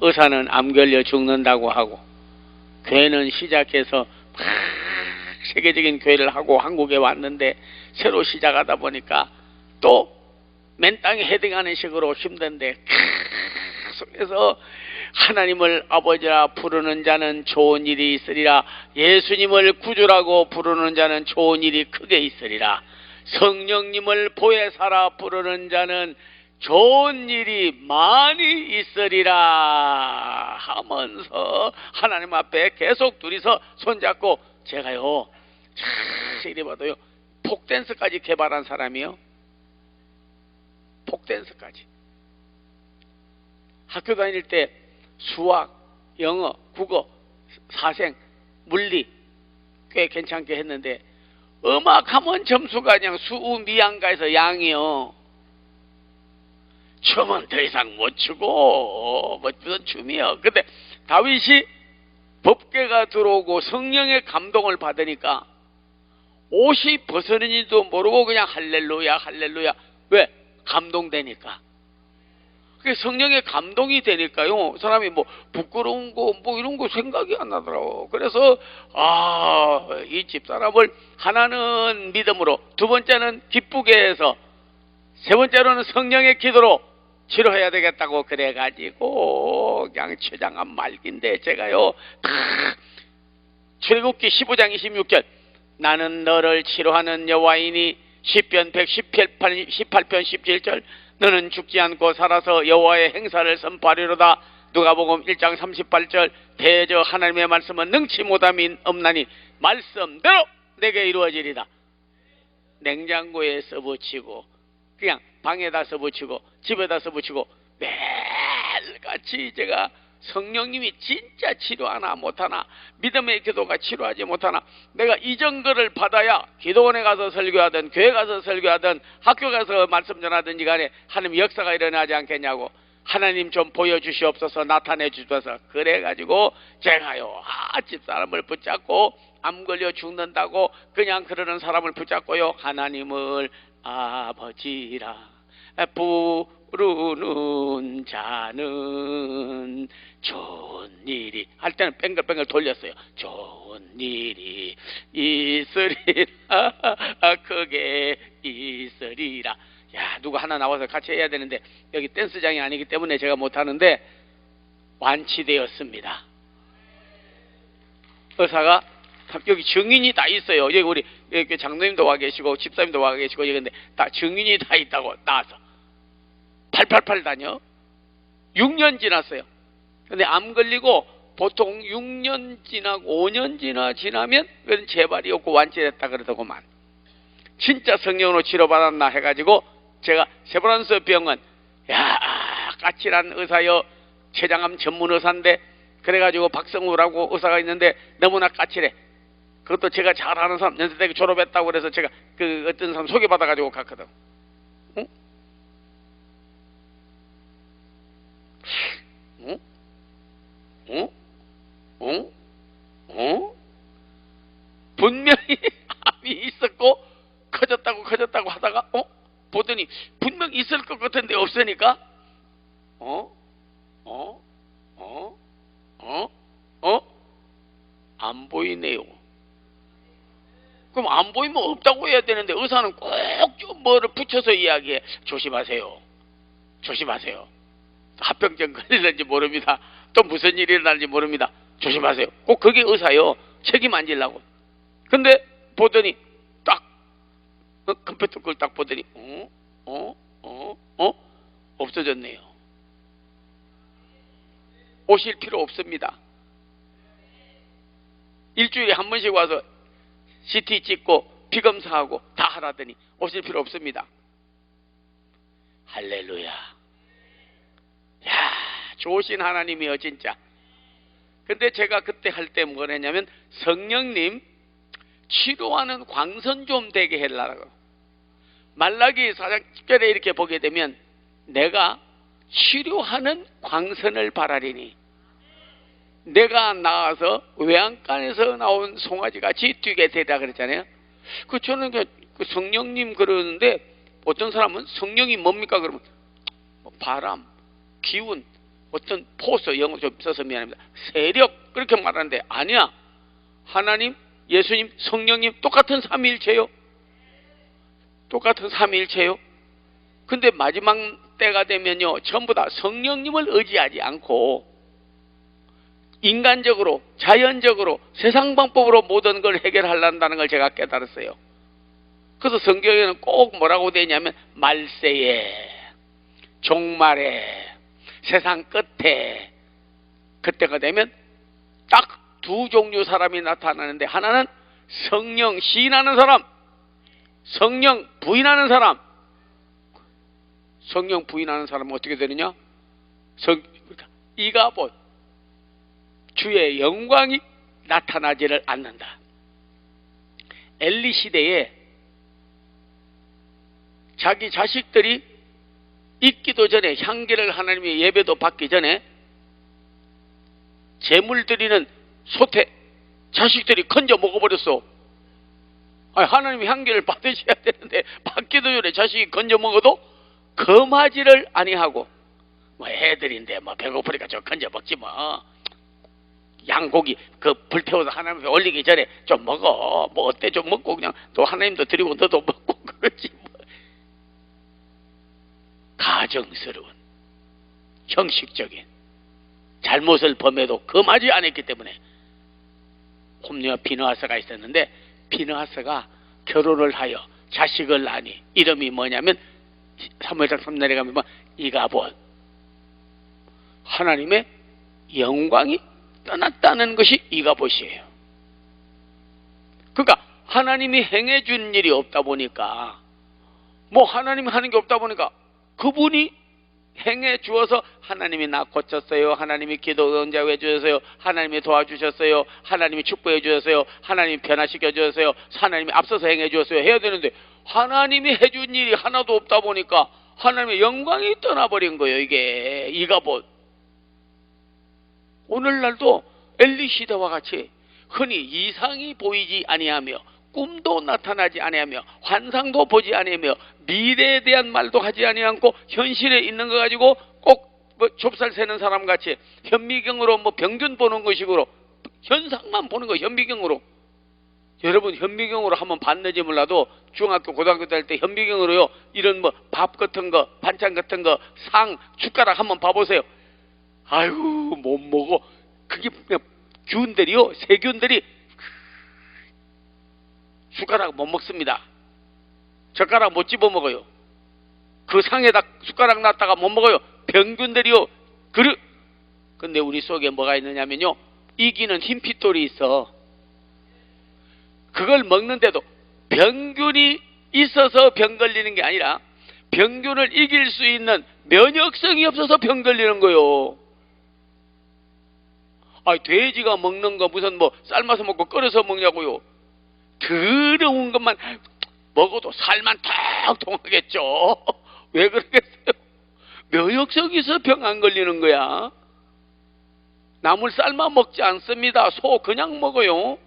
의사는 암 걸려 죽는다고 하고, 교회는 시작해서 막 세계적인 교회를 하고 한국에 왔는데, 새로 시작하다 보니까 또 맨 땅에 헤딩하는 식으로 힘든데, 계속해서 하나님을 아버지라 부르는 자는 좋은 일이 있으리라, 예수님을 구주라고 부르는 자는 좋은 일이 크게 있으리라, 성령님을 보혜사라 부르는 자는 좋은 일이 많이 있으리라 하면서 하나님 앞에 계속 둘이서 손잡고, 제가요 자세히 봐도요 폭댄스까지 개발한 사람이요. 폭댄스까지. 학교 다닐 때 수학, 영어, 국어, 사생, 물리 꽤 괜찮게 했는데, 음악하면 점수가 그냥 수미양가에서 양이요. 춤은 더 이상 못 추고 무슨 춤이요. 근데 다윗이 법궤가 들어오고 성령의 감동을 받으니까 옷이 벗어는지도 모르고 그냥 할렐루야 할렐루야. 왜? 감동되니까. 그게 성령의 감동이 되니까요, 사람이 뭐 부끄러운 거 뭐 이런 거 생각이 안 나더라고. 그래서 이 집사람을 하나는 믿음으로, 두 번째는 기쁘게 해서, 세 번째로는 성령의 기도로 치료해야 되겠다고 그래가지고 그냥 췌장암 말기인데, 제가요 출애굽기 15장 26절 나는 너를 치료하는 여호와이니, 시편 118편 17절 너는 죽지 않고 살아서 여호와의 행사를 선포하리로다. 누가복음 1장 38절 대저 하나님의 말씀은 능치 못함이 없나니 말씀대로 내게 이루어지리다. 냉장고에 써붙이고, 그냥 방에다 써붙이고, 집에다 써붙이고, 매일같이 제가 성령님이 진짜 치료하나 못하나, 믿음의 기도가 치료하지 못하나, 내가 이전거를 받아야 기도원에 가서 설교하든 교회 가서 설교하든 학교 가서 말씀 전하든지 간에 하나님 역사가 일어나지 않겠냐고, 하나님 좀 보여주시옵소서, 나타내 주셔서. 그래가지고 제가요 집사람을 붙잡고, 암 걸려 죽는다고 그냥 그러는 사람을 붙잡고요, 하나님을 아버지라 부르는 자는 좋은 일이, 할 때는 뺑글뺑글 돌렸어요. 좋은 일이 있으리라, 크게 있으리라. 야, 누가 하나 나와서 같이 해야 되는데 여기 댄스장이 아니기 때문에 제가 못하는데 완치되었습니다. 의사가 여기 증인이 다 있어요. 여기 우리 여기 장로님도 와 계시고 집사님도 와 계시고, 여기 근데 다 증인이 다 있다고 나와서 888 다녀. 6년 지났어요. 근데 암 걸리고 보통 6년 지나고 5년 지나면 그건 재발이 없고 완치됐다 그러더구만. 진짜 성령으로 치료받았나 해가지고, 제가 세브란스 병원, 야 까칠한 의사요, 췌장암 전문 의사인데, 그래가지고 박성우라고 의사가 있는데 너무나 까칠해. 그것도 제가 잘하는 사람, 연세대학교 졸업했다고 그래서 제가 그 어떤 사람 소개받아가지고 갔거든. 응? 응? 응? 응? 응? 분명히 암이 있었고 커졌다고 하다가 보더니 분명 있을 것 같은데 없으니까 안 보이네요. 그럼 안 보이면 없다고 해야 되는데, 의사는 꼭 좀 뭐를 붙여서 이야기해. 조심하세요. 조심하세요. 합병증 걸리는지 모릅니다. 또 무슨 일이 일어날지 모릅니다. 조심하세요. 꼭 그게 의사요. 책임 안 지려고. 근데 보더니 딱 컴퓨터 걸 딱 보더니 없어졌네요. 오실 필요 없습니다. 일주일에 한 번씩 와서 CT 찍고 피검사하고 다 하라더니 오실 필요 없습니다. 할렐루야. 야, 좋으신 하나님이요 진짜. 근데 제가 그때 할 때 뭘 했냐면, 성령님 치료하는 광선 좀 되게 해달라고. 말라기 4장 10절에 이렇게 보게 되면, 내가 치료하는 광선을 바라리니, 내가 나와서 외양간에서 나온 송아지같이 뛰게 되다 그랬잖아요. 저는 그 성령님 그러는데, 어떤 사람은 성령이 뭡니까 그러면 바람, 기운, 어떤 포스, 영어 좀 써서 미안합니다. 세력 그렇게 말하는데 아니야. 하나님, 예수님, 성령님 똑같은 삼위일체요. 똑같은 삼위일체요. 근데 마지막 때가 되면요, 전부 다 성령님을 의지하지 않고 인간적으로, 자연적으로, 세상 방법으로 모든 걸 해결하려는 걸 제가 깨달았어요. 그래서 성경에는 꼭 뭐라고 되냐면 말세에, 종말에, 세상 끝에, 그때가 되면 딱 두 종류 사람이 나타나는데, 하나는 성령 시인하는 사람, 성령 부인하는 사람. 성령 부인하는 사람은 어떻게 되느냐? 이가봇, 주의 영광이 나타나지를 않는다. 엘리 시대에 자기 자식들이 있기도 전에, 향기를 하나님의 예배도 받기 전에 제물 드리는 소태 자식들이 건져 먹어버렸어. 아니, 하나님의 향기를 받으셔야 되는데 받기도 전에 자식이 건져 먹어도 금하지를 아니하고, 뭐 애들인데 뭐 배고프니까 좀 건져 먹지 뭐. 양고기 그 불태워서 하나님 앞에 올리기 전에 좀 먹어. 뭐 어때 좀 먹고 그냥 또 하나님도 드리고 너도 먹고 그러지 뭐. 가정스러운, 형식적인 잘못을 범해도 금하지 않았기 때문에. 홈리와 비느하스가 있었는데, 비느하스가 결혼을 하여 자식을 낳으니 이름이 뭐냐면 사무엘상 3날에 가면 이가봇, 하나님의 영광이 떠났다는 것이 이가봇이에요. 그러니까 하나님이 행해준 일이 없다 보니까, 뭐 하나님이 하는 게 없다 보니까 그분이 행해 주어서 하나님이 나 고쳤어요, 하나님이 기도 응답해 주셨어요, 하나님이 도와주셨어요, 하나님이 축복해 주셨어요, 하나님이 변화시켜 주셨어요, 하나님이 앞서서 행해 주셨어요 해야 되는데, 하나님이 해준 일이 하나도 없다 보니까 하나님의 영광이 떠나버린 거예요. 이게 이가봇. 오늘날도 엘리 시대와 같이 흔히 이상이 보이지 아니하며 꿈도 나타나지 아니하며 환상도 보지 아니하며 미래에 대한 말도 하지 아니하고 현실에 있는 거 가지고 꼭 뭐 좁쌀 세는 사람 같이 현미경으로 뭐 병균 보는 것식으로 현상만 보는 거, 현미경으로. 여러분 현미경으로 한번 봤는지 몰라도 중학교 고등학교 다닐 때 현미경으로요 이런 뭐 밥 같은 거, 반찬 같은 거, 상, 숟가락 한번 봐보세요. 아유 못 먹어. 그게 그냥 균들이요, 세균들이 숟가락 못 먹습니다. 젓가락 못 집어 먹어요. 그 상에다 숟가락 놨다가 못 먹어요. 병균들이요. 근데 우리 속에 뭐가 있느냐면요, 이기는 흰핏돌이 있어. 그걸 먹는데도 병균이 있어서 병 걸리는 게 아니라 병균을 이길 수 있는 면역성이 없어서 병 걸리는 거요. 아, 돼지가 먹는 거 무슨 뭐 삶아서 먹고 끓여서 먹냐고요. 더러운 것만 먹어도 살만 턱 통하겠죠. 왜 그러겠어요? 면역성이 있어서 병 안 걸리는 거야. 나물 삶아 먹지 않습니다. 소 그냥 먹어요.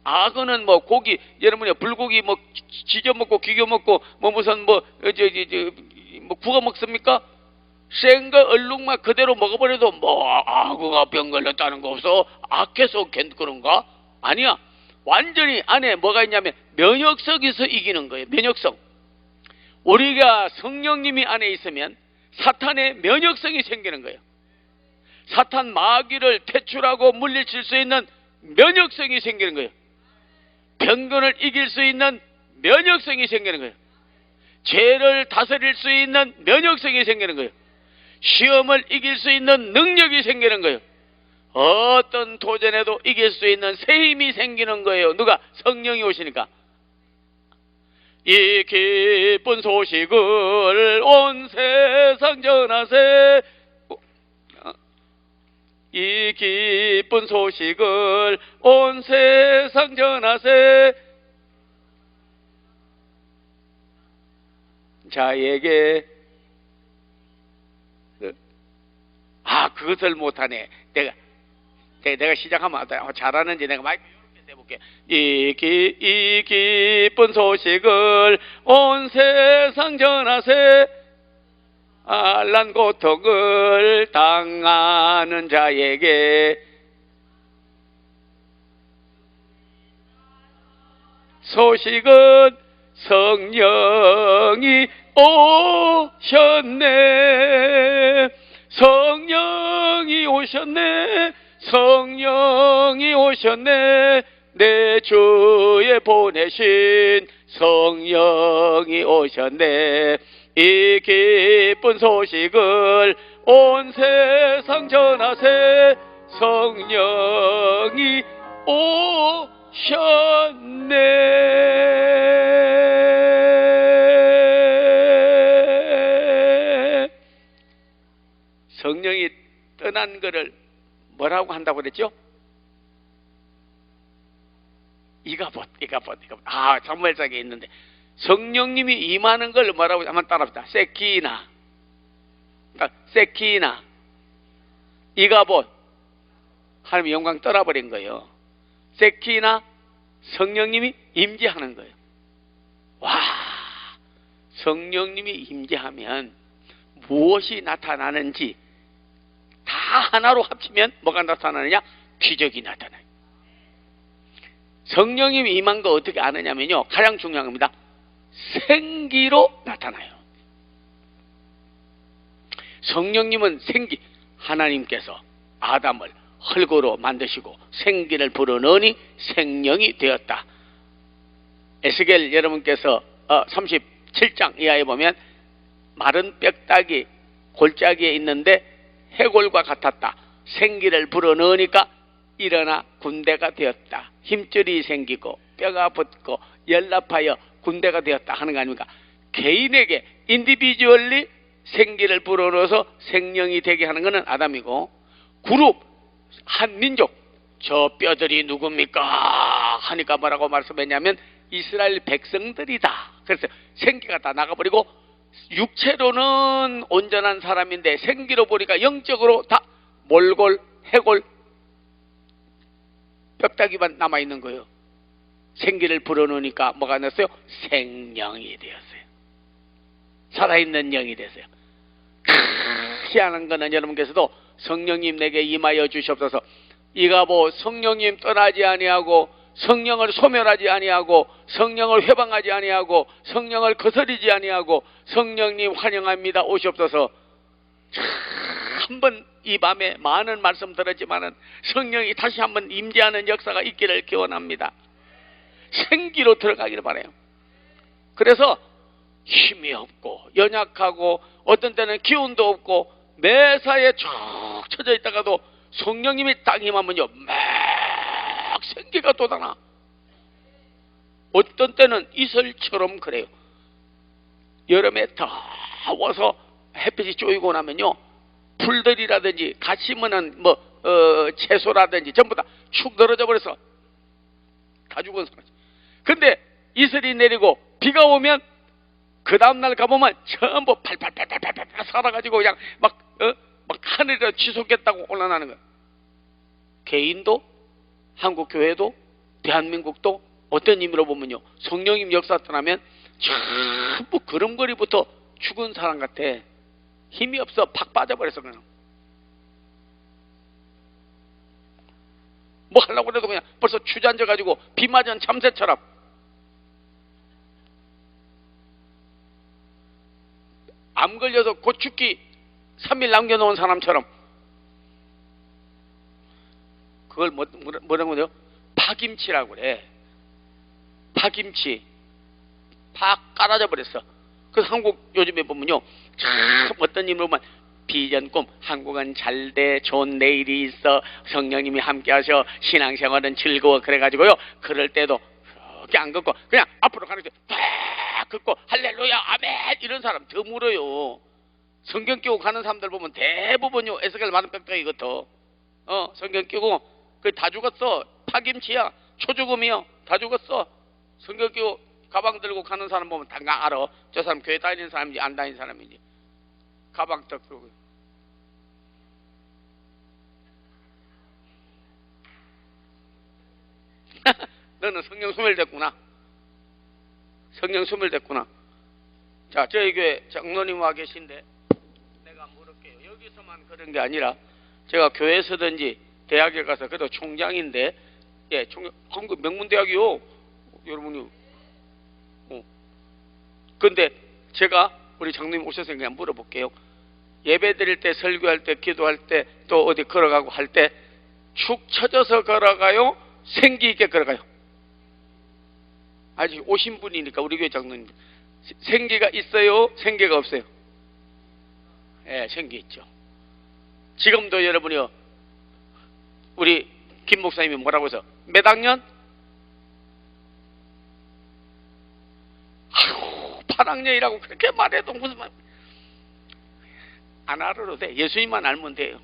악어는 뭐 고기, 여러분이 불고기 뭐 지져 먹고 기겨 먹고 뭐 무슨 뭐 구워 먹습니까? 생거 얼룩만 그대로 먹어버려도 뭐 악어가 병 걸렸다는 거 없어? 악해서 그런가? 아니야. 완전히 안에 뭐가 있냐면 면역성에서 이기는 거예요. 면역성. 우리가 성령님이 안에 있으면 사탄의 면역성이 생기는 거예요. 사탄 마귀를 퇴출하고 물리칠 수 있는 면역성이 생기는 거예요. 병균을 이길 수 있는 면역성이 생기는 거예요. 죄를 다스릴 수 있는 면역성이 생기는 거예요. 시험을 이길 수 있는 능력이 생기는 거예요. 어떤 도전에도 이길 수 있는 새 힘이 생기는 거예요. 누가? 성령이 오시니까. 이 기쁜 소식을 온 세상 전하세. 이 기쁜 소식을 온 세상 전하세. 자에게. 그것을 못하네. 내가 시작하면 잘하는지 내가 마이크 이렇게 해볼게. 이 기쁜 소식을 온 세상 전하세. 난 고통을 당하는 자에게 소식은 성령이 오셨네. 성령이 오셨네. 성령이 오셨네. 내 주에 보내신 성령이 오셨네. 이 기쁜 소식을 온 세상 전하세. 성령이 오셨네. 성령이 떠난 것을 뭐라고 한다고 그랬죠? 이가봇. 사무엘상에 있는데 성령님이 임하는 걸 뭐라고 한번 따라합시다. 세키나. 세키나. 이가봇. 하나님의 영광 떠나버린 거예요. 세키나, 성령님이 임재하는 거예요. 와, 성령님이 임재하면 무엇이 나타나는지 다 하나로 합치면 뭐가 나타나느냐? 기적이 나타나요. 성령님이 임한 거 어떻게 아느냐면요, 가장 중요한 겁니다. 생기로 나타나요. 성령님은 생기, 하나님께서 아담을 흙으로 만드시고 생기를 불어넣으니 생명이 되었다. 에스겔 여러분께서 37장 이하에 보면 마른 뼈다귀 골짜기에 있는데 해골과 같았다. 생기를 불어넣으니까 일어나 군대가 되었다. 힘줄이 생기고 뼈가 붙고 연합하여 군대가 되었다 하는 거 아닙니까? 개인에게 인디비주얼리 생기를 불어넣어서 생명이 되게 하는 것은 아담이고, 그룹 한 민족, 저 뼈들이 누굽니까? 하니까 뭐라고 말씀했냐면 이스라엘 백성들이다. 그래서 생기가 다 나가버리고 육체로는 온전한 사람인데 생기로 보니까 영적으로 다 몰골, 해골, 뼈다귀만 남아있는 거예요. 생기를 불어넣으니까 뭐가 났어요? 생명이 되었어요. 살아있는 영이 됐어요. 희한한 거는 여러분께서도 성령님 내게 임하여 주시옵소서. 이가보 성령님 떠나지 아니하고 성령을 소멸하지 아니하고 성령을 회방하지 아니하고 성령을 거스리지 아니하고 성령님 환영합니다 오시옵소서. 한번 이 밤에 많은 말씀 들었지만은 성령이 다시 한번 임재하는 역사가 있기를 기원합니다. 생기로 들어가기를 바라요. 그래서 힘이 없고 연약하고 어떤 때는 기운도 없고 매사에 쭉 쳐져 있다가도 성령님이 딱 임하면요 막 생기가 돋아나. 어떤 때는 이슬처럼 그래요. 여름에 더워서 햇빛이 쪼이고 나면요 풀들이라든지 갓 심은 채소라든지 전부 다 축 늘어져 버려서 다 죽은 사람. 근데 이슬이 내리고 비가 오면 그 다음날 가보면 전부 팔팔팔팔팔 살아가지고 그냥 막 하늘에 치솟겠다고 올라나는 거예요. 개인도 한국교회도 대한민국도 어떤 의미로 보면요 성령님 역사 떠나면 전부 걸음걸이부터 죽은 사람 같아. 힘이 없어 팍 빠져버려서 그냥 뭐 하려고 해도 그냥 벌써 주저앉아가지고 비 맞은 참새처럼 암 걸려서 곧 죽기 3일 남겨놓은 사람처럼. 그걸 뭐라고 해요? 파김치라고 그래. 파김치 팍 깔아져 버렸어. 그래서 한국 요즘에 보면요 참 어떤 일로 보면 비전 꿈 한국은 잘돼 좋은 내일이 있어 성령님이 함께 하셔 신앙생활은 즐거워 그래가지고요 그럴 때도 그렇게 안 걷고 그냥 앞으로 가는 게 팍 걷고 할렐루야 아멘 이런 사람 드물어요. 성경 끼고 가는 사람들 보면 대부분요 에스겔 많은 빽빽이 같아. 성경 끼고 그 다 죽었어. 파김치야 초죽음이요 다 죽었어. 성경 끼고 가방 들고 가는 사람 보면 다 알아. 저 사람 교회 다니는 사람인지 안 다니는 사람인지. 가방 딱 들고. 너는 성령 소멸됐구나. 성령 소멸됐구나. 자, 저희 교회 장로님 와 계신데 여기서만 그런 게 아니라 제가 교회에서든지 대학에 가서 그래도 총장인데 예, 한국 명문대학이요. 여러분이 근데 제가 우리 장로님 오셔서 그냥 물어볼게요. 예배 드릴 때, 설교할 때, 기도할 때, 또 어디 걸어가고 할 때 축 처져서 걸어가요? 생기 있게 걸어가요? 아직 오신 분이니까 우리 교회 장로님 생기가 있어요? 생기가 없어요? 예, 생기 있죠. 지금도 여러분이요, 우리 김 목사님이 뭐라고 해서 몇 학년? 아유, 8학년이라고 그렇게 말해도 무슨 말 안 알아도 돼. 예수님만 알면 돼요.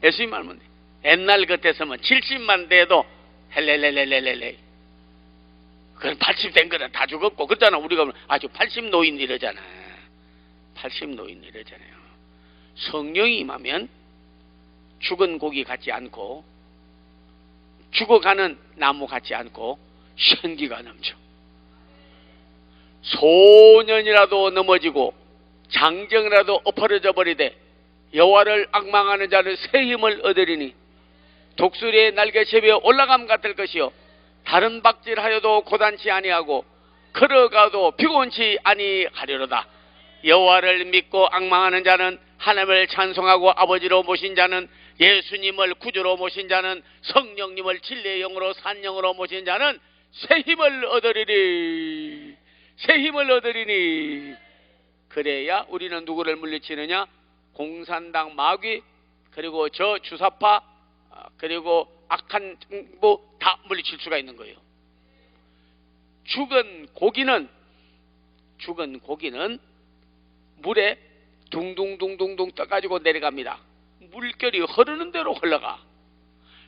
예수님만 알면 돼. 옛날 같았으면 70만 돼도 헬렐렐렐렐렐. 그건 80 된 거는 다 죽었고 그렇잖아. 우리가 아주 80 노인 이러잖아. 80 노인 이러잖아요. 성령이 임하면 죽은 고기 같지 않고 죽어가는 나무 같지 않고 생기가 넘쳐. 소년이라도 넘어지고 장정이라도 엎어져 버리되 여호와를 앙망하는 자는 새 힘을 얻으리니 독수리의 날개채비에 올라감 같을 것이요 다른 박질하여도 고단치 아니하고 걸어가도 피곤치 아니하리로다. 여호와를 믿고 앙망하는 자는 하나님을 찬송하고 아버지로 모신 자는 예수님을 구주로 모신 자는 성령님을 진리의 영으로 산영으로 모신 자는 새 힘을 얻으리니 새 힘을 얻으리니. 그래야 우리는 누구를 물리치느냐? 공산당 마귀 그리고 저 주사파 그리고 악한 정부 다 물리칠 수가 있는 거예요. 죽은 고기는 물에 둥둥둥둥둥 떠가지고 내려갑니다. 물결이 흐르는 대로 흘러가.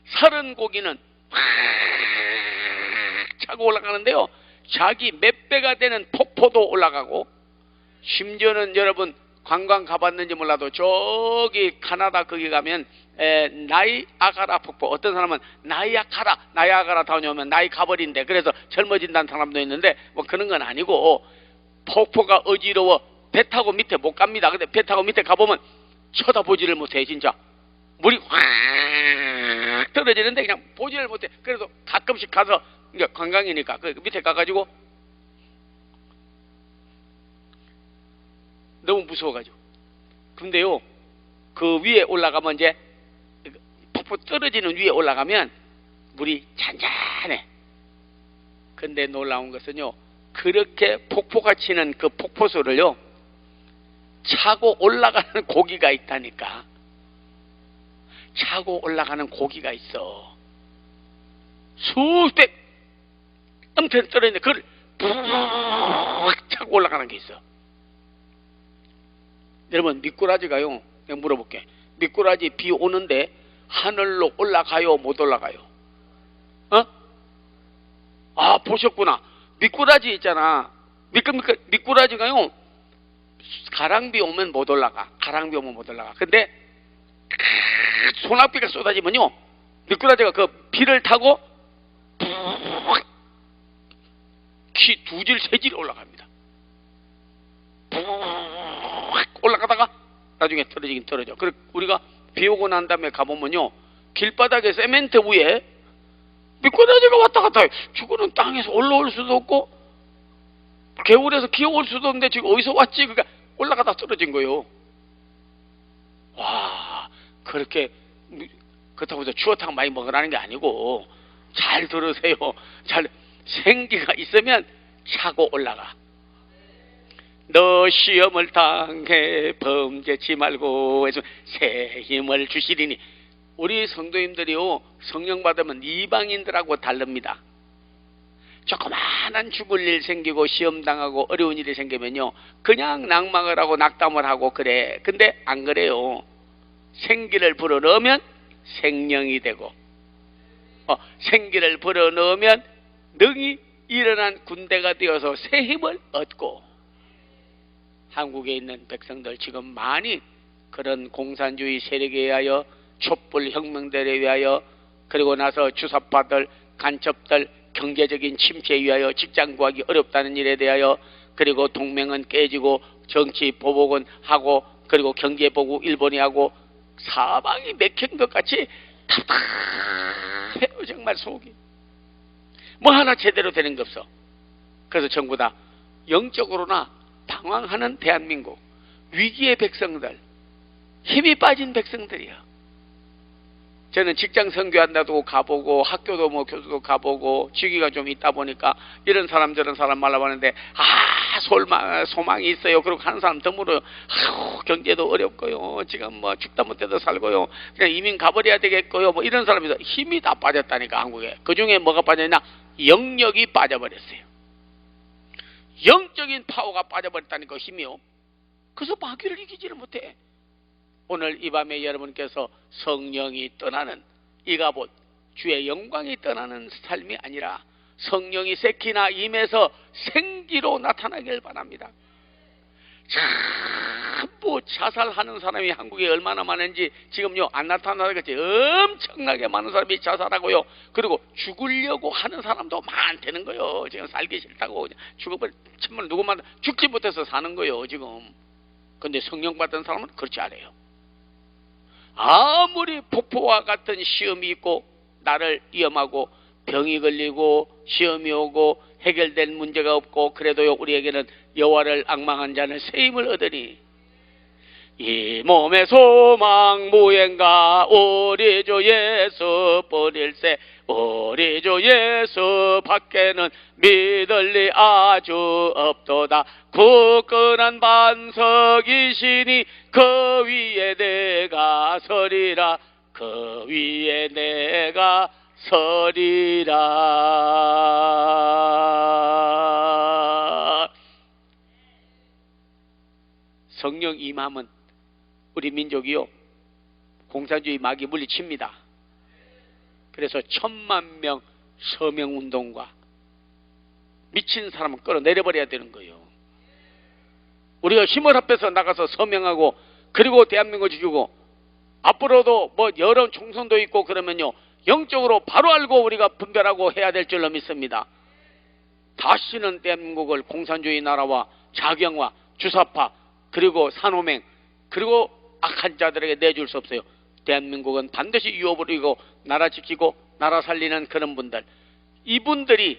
살은 고기는 확 차고 올라가는데요, 자기 몇 배가 되는 폭포도 올라가고, 심지어는 여러분 관광 가봤는지 몰라도 저기 카나다 거기 가면 나이아가라 폭포, 어떤 사람은 나이아가라 다녀오면 나이 가버린대. 그래서 젊어진다는 사람도 있는데 뭐 그런 건 아니고 폭포가 어지러워 배 타고 밑에 못 갑니다. 근데 배 타고 밑에 가보면 쳐다보지를 못해. 진짜 물이 확 떨어지는데 그냥 보지를 못해. 그래서 가끔씩 가서 이제 관광이니까 그 밑에 가가지고 너무 무서워가지고. 근데요, 그 위에 올라가면 이제 폭포 떨어지는 위에 올라가면 물이 잔잔해. 근데 놀라운 것은요, 그렇게 폭포가 치는 그 폭포수를요 차고 올라가는 고기가 있다니까. 차고 올라가는 고기가 있어. 수백 엄청 떨어지는데 그걸 푹 차고 올라가는 게 있어. 여러분, 미꾸라지가요, 내가 물어볼게. 미꾸라지 비 오는데 하늘로 올라가요, 못 올라가요? 아, 보셨구나. 미꾸라지 있잖아. 미꾸라지가요, 가랑비 오면 못 올라가. 근데 소낙비가 쏟아지면요, 미꾸라지가 그 비를 타고 키 2질, 3질 올라갑니다. 올라가다가 나중에 떨어지긴 떨어져. 그래, 우리가 비 오고 난 다음에 가보면요, 길바닥에 세멘트 위에 미꾸라지가 왔다 갔다 해. 저거는 땅에서 올라올 수도 없고 개울에서 기어올 수도 없는데 지금 어디서 왔지? 그러니까 올라가다 떨어진 거예요. 와, 그렇게 그렇다고 해서 추어탕 많이 먹으라는 게 아니고, 잘 들으세요. 생기가 있으면 차고 올라가. 너 시험을 당해 범죄치 말고 해서 새 힘을 주시리니. 우리 성도님들이요, 성령 받으면 이방인들하고 다릅니다. 조그마한 죽을 일 생기고 시험 당하고 어려운 일이 생기면요, 그냥 낙망을 하고 낙담을 하고 그래. 근데 안 그래요. 생기를 불어넣으면 생명이 되고, 생기를 불어넣으면 능히 일어난 군대가 되어서 새 힘을 얻고. 한국에 있는 백성들 지금 많이 그런 공산주의 세력에 의하여, 촛불 혁명들에 의하여, 그리고 나서 주사파들, 간첩들, 경제적인 침체에 의하여 직장 구하기 어렵다는 일에 대하여, 그리고 동맹은 깨지고 정치 보복은 하고, 그리고 경제 보고 일본이 하고 사방이 맥힌 것 같이 답답해요. 정말 속이 뭐 하나 제대로 되는 게 없어. 그래서 전부 다 영적으로나 방황하는 대한민국, 위기의 백성들, 힘이 빠진 백성들이야. 저는 직장 선교한다고 가보고 학교도 뭐 교수도 가보고 직위가 좀 있다 보니까 이런 사람 저런 사람 만나봤는데 소망이 있어요. 그리고 하는 사람 드물어요. 경제도 어렵고요. 지금 뭐 죽다 못해도 살고요. 그냥 이민 가버려야 되겠고요. 뭐 이런 사람이 힘이 다 빠졌다니까 한국에. 그중에 뭐가 빠졌냐? 영력이 빠져버렸어요. 영적인 파워가 빠져버렸다니까 힘이요. 그래서 마귀를 이기지를 못해. 오늘 이 밤에 여러분께서 성령이 떠나는 이가봇 주의 영광이 떠나는 삶이 아니라 성령이 세키나 임해서 생기로 나타나길 바랍니다. 전부 자살하는 사람이 한국에 얼마나 많은지 지금요 안 나타나겠지. 엄청나게 많은 사람이 자살하고요. 그리고 죽으려고 하는 사람도 많다는 거예요. 지금 살기 싫다고 죽어버려. 정말 누구만 죽지 못해서 사는 거예요 지금. 근데 성령 받은 사람은 그렇지 않아요. 아무리 폭포와 같은 시험이 있고 나를 위험하고 병이 걸리고 시험이 오고 해결될 문제가 없고 그래도요 우리에게는 여호와를 앙망한 자는 새 힘을 얻으니 이 몸의 소망 무행가 우리 주 예수 버릴세 우리 주 예수 밖에는 믿을 리 아주 없도다. 굳건한 반석이시니 그 위에 내가 서리라 그 위에 내가 서리라. 성령 임함은 우리 민족이요 공산주의 마귀 물리칩니다. 그래서 1000만 명 서명운동과 미친 사람은 끌어내려버려야 되는 거예요. 우리가 힘을 합해서 나가서 서명하고 그리고 대한민국을 지키고 앞으로도 뭐 여러 총선도 있고 그러면요 영적으로 바로 알고 우리가 분별하고 해야 될 줄로 믿습니다. 다시는 대한민국을 공산주의 나라와 자경화, 주사파 그리고 산호맹 그리고 악한 자들에게 내줄 수 없어요. 대한민국은 반드시 유업을 이고 나라 지키고 나라 살리는 그런 분들, 이분들이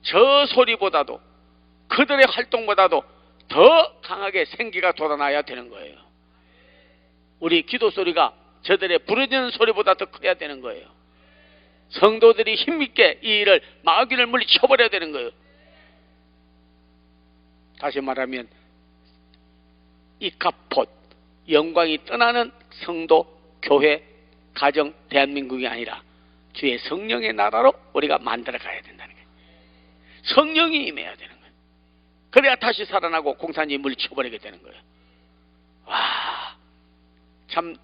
저 소리보다도 그들의 활동보다도 더 강하게 생기가 돋아나야 되는 거예요. 우리 기도 소리가 저들의 부르짖는 소리보다 더 커야 되는 거예요. 성도들이 힘있게 이 일을 마귀를 물리쳐버려야 되는 거예요. 다시 말하면 이카폿 영광이 떠나는 성도, 교회, 가정, 대한민국이 아니라 주의 성령의 나라로 우리가 만들어 가야 된다는 거예요. 성령이 임해야 되는 거예요. 그래야 다시 살아나고 공산주의 물리쳐버리게 되는 거예요. 와, 참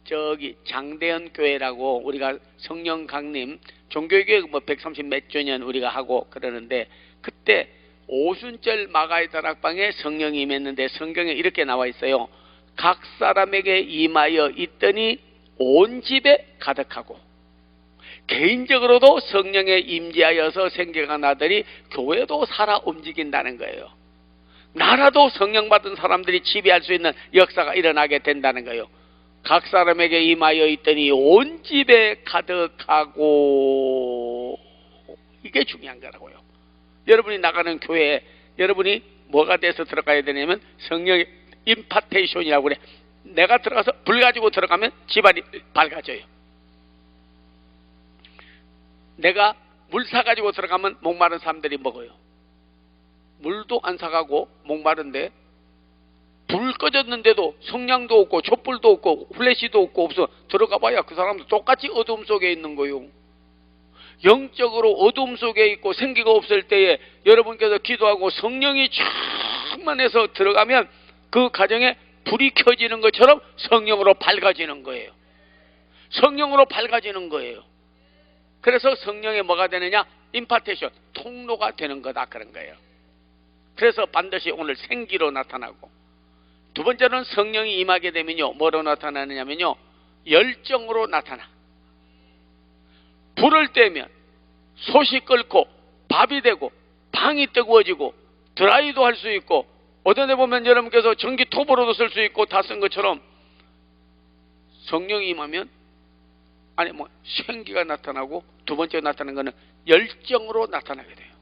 저기 장대현 교회라고 우리가 성령 강림 종교교육 뭐 130 몇 주년 우리가 하고 그러는데 그때 오순절 마가의 다락방에 성령이 임했는데 성경에 이렇게 나와 있어요. 각 사람에게 임하여 있더니 온 집에 가득하고 개인적으로도 성령에 임재하여서 생기가 나더니 교회도 살아 움직인다는 거예요. 나라도 성령 받은 사람들이 지배할 수 있는 역사가 일어나게 된다는 거예요. 각 사람에게 임하여 있더니 온 집에 가득하고 이게 중요한 거라고요. 여러분이 나가는 교회에 여러분이 뭐가 돼서 들어가야 되냐면 성령의 임파테이션이라고 그래. 내가 들어가서 불 가지고 들어가면 집안이 밝아져요. 내가 물 사가지고 들어가면 목마른 사람들이 먹어요. 물도 안 사가고 목마른데 불 꺼졌는데도 성냥도 없고 촛불도 없고 플래시도 없고 없어 들어가 봐야 그 사람도 똑같이 어둠 속에 있는 거요. 영적으로 어둠 속에 있고 생기가 없을 때에 여러분께서 기도하고 성령이 충만해서 들어가면 그 가정에 불이 켜지는 것처럼 성령으로 밝아지는 거예요. 성령으로 밝아지는 거예요. 그래서 성령에 뭐가 되느냐? 임파테이션, 통로가 되는 거다 그런 거예요. 그래서 반드시 오늘 생기로 나타나고 두 번째는 성령이 임하게 되면요 뭐로 나타나느냐면요 열정으로 나타나. 불을 떼면 솥이 끓고 밥이 되고 방이 뜨거워지고 드라이도 할 수 있고 어떤 데 보면 여러분께서 전기톱으로도 쓸 수 있고 다 쓴 것처럼 성령이 임하면 아니 뭐 생기가 나타나고 두 번째 나타나는 것은 열정으로 나타나게 돼요.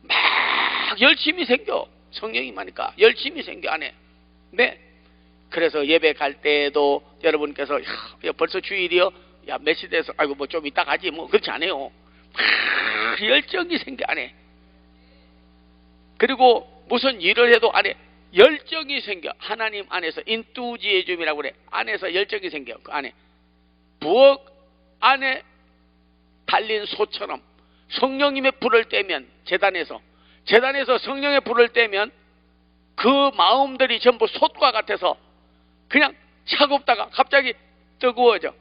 막 열심히 생겨. 성령이 임하니까 열심히 생겨 안에. 네. 그래서 예배 갈 때에도 여러분께서 야, 벌써 주일이요? 야, 몇 시 돼서 아이고 뭐 좀 이따 가지 뭐 그렇지 않아요. 막 열정이 생겨 안에. 그리고 무슨 일을 해도 안에 열정이 생겨. 하나님 안에서 인투지에즘이라고 그래. 안에서 열정이 생겨. 그 안에 부엌 안에 달린 소처럼 성령님의 불을 떼면 재단에서 성령의 불을 떼면 그 마음들이 전부 솥과 같아서 그냥 차갑다가 갑자기 뜨거워져.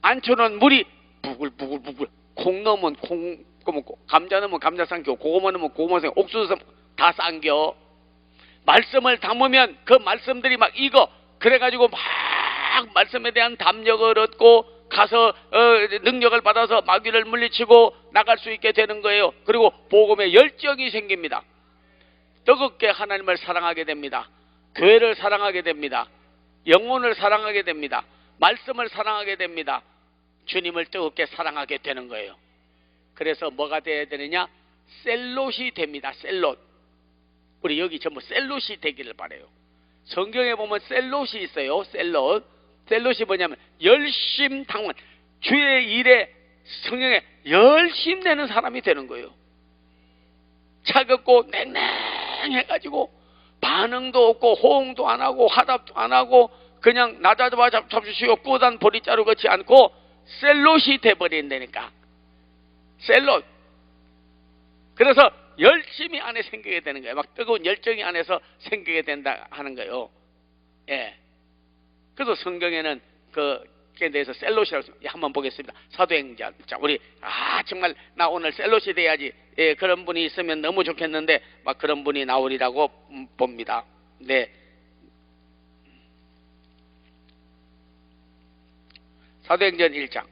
안쳐놓은 물이 부글부글부글. 콩 넣으면 콩 먹고 감자 넣으면 감자 삼겨, 고구마 넣으면 고구마 삼겨, 옥수수 다 삼겨. 말씀을 담으면 그 말씀들이 막 익어. 그래가지고 막 말씀에 대한 담력을 얻고 가서 능력을 받아서 마귀를 물리치고 나갈 수 있게 되는 거예요. 그리고 복음에 열정이 생깁니다. 뜨겁게 하나님을 사랑하게 됩니다. 교회를 사랑하게 됩니다. 영혼을 사랑하게 됩니다. 말씀을 사랑하게 됩니다. 주님을 뜨겁게 사랑하게 되는 거예요. 그래서 뭐가 돼야 되느냐? 셀롯이 됩니다. 셀롯. 우리 여기 전부 셀롯이 되기를 바라요. 성경에 보면 셀롯이 있어요. 셀롯. 셀롯이 뭐냐면 열심당원. 주의 일에 성령에 열심 내는 사람이 되는 거예요. 차갑고 냉랭해가지고 반응도 없고 호응도 안 하고 화답도 안 하고 그냥 나자자마 잡수시고 꾸단 보리자루 같지 않고 셀롯이 돼버린다니까. 셀롯. 그래서 열심이 안에 생기게 되는 거예요. 막 뜨거운 열정이 안에서 생기게 된다 하는 거예요. 예. 그래서 성경에는 그에 대해서 셀롯이라고 한번 보겠습니다. 사도행전. 자, 우리 정말 나 오늘 셀롯이 돼야지. 예, 그런 분이 있으면 너무 좋겠는데 막 그런 분이 나오리라고 봅니다. 네. 사도행전 1장.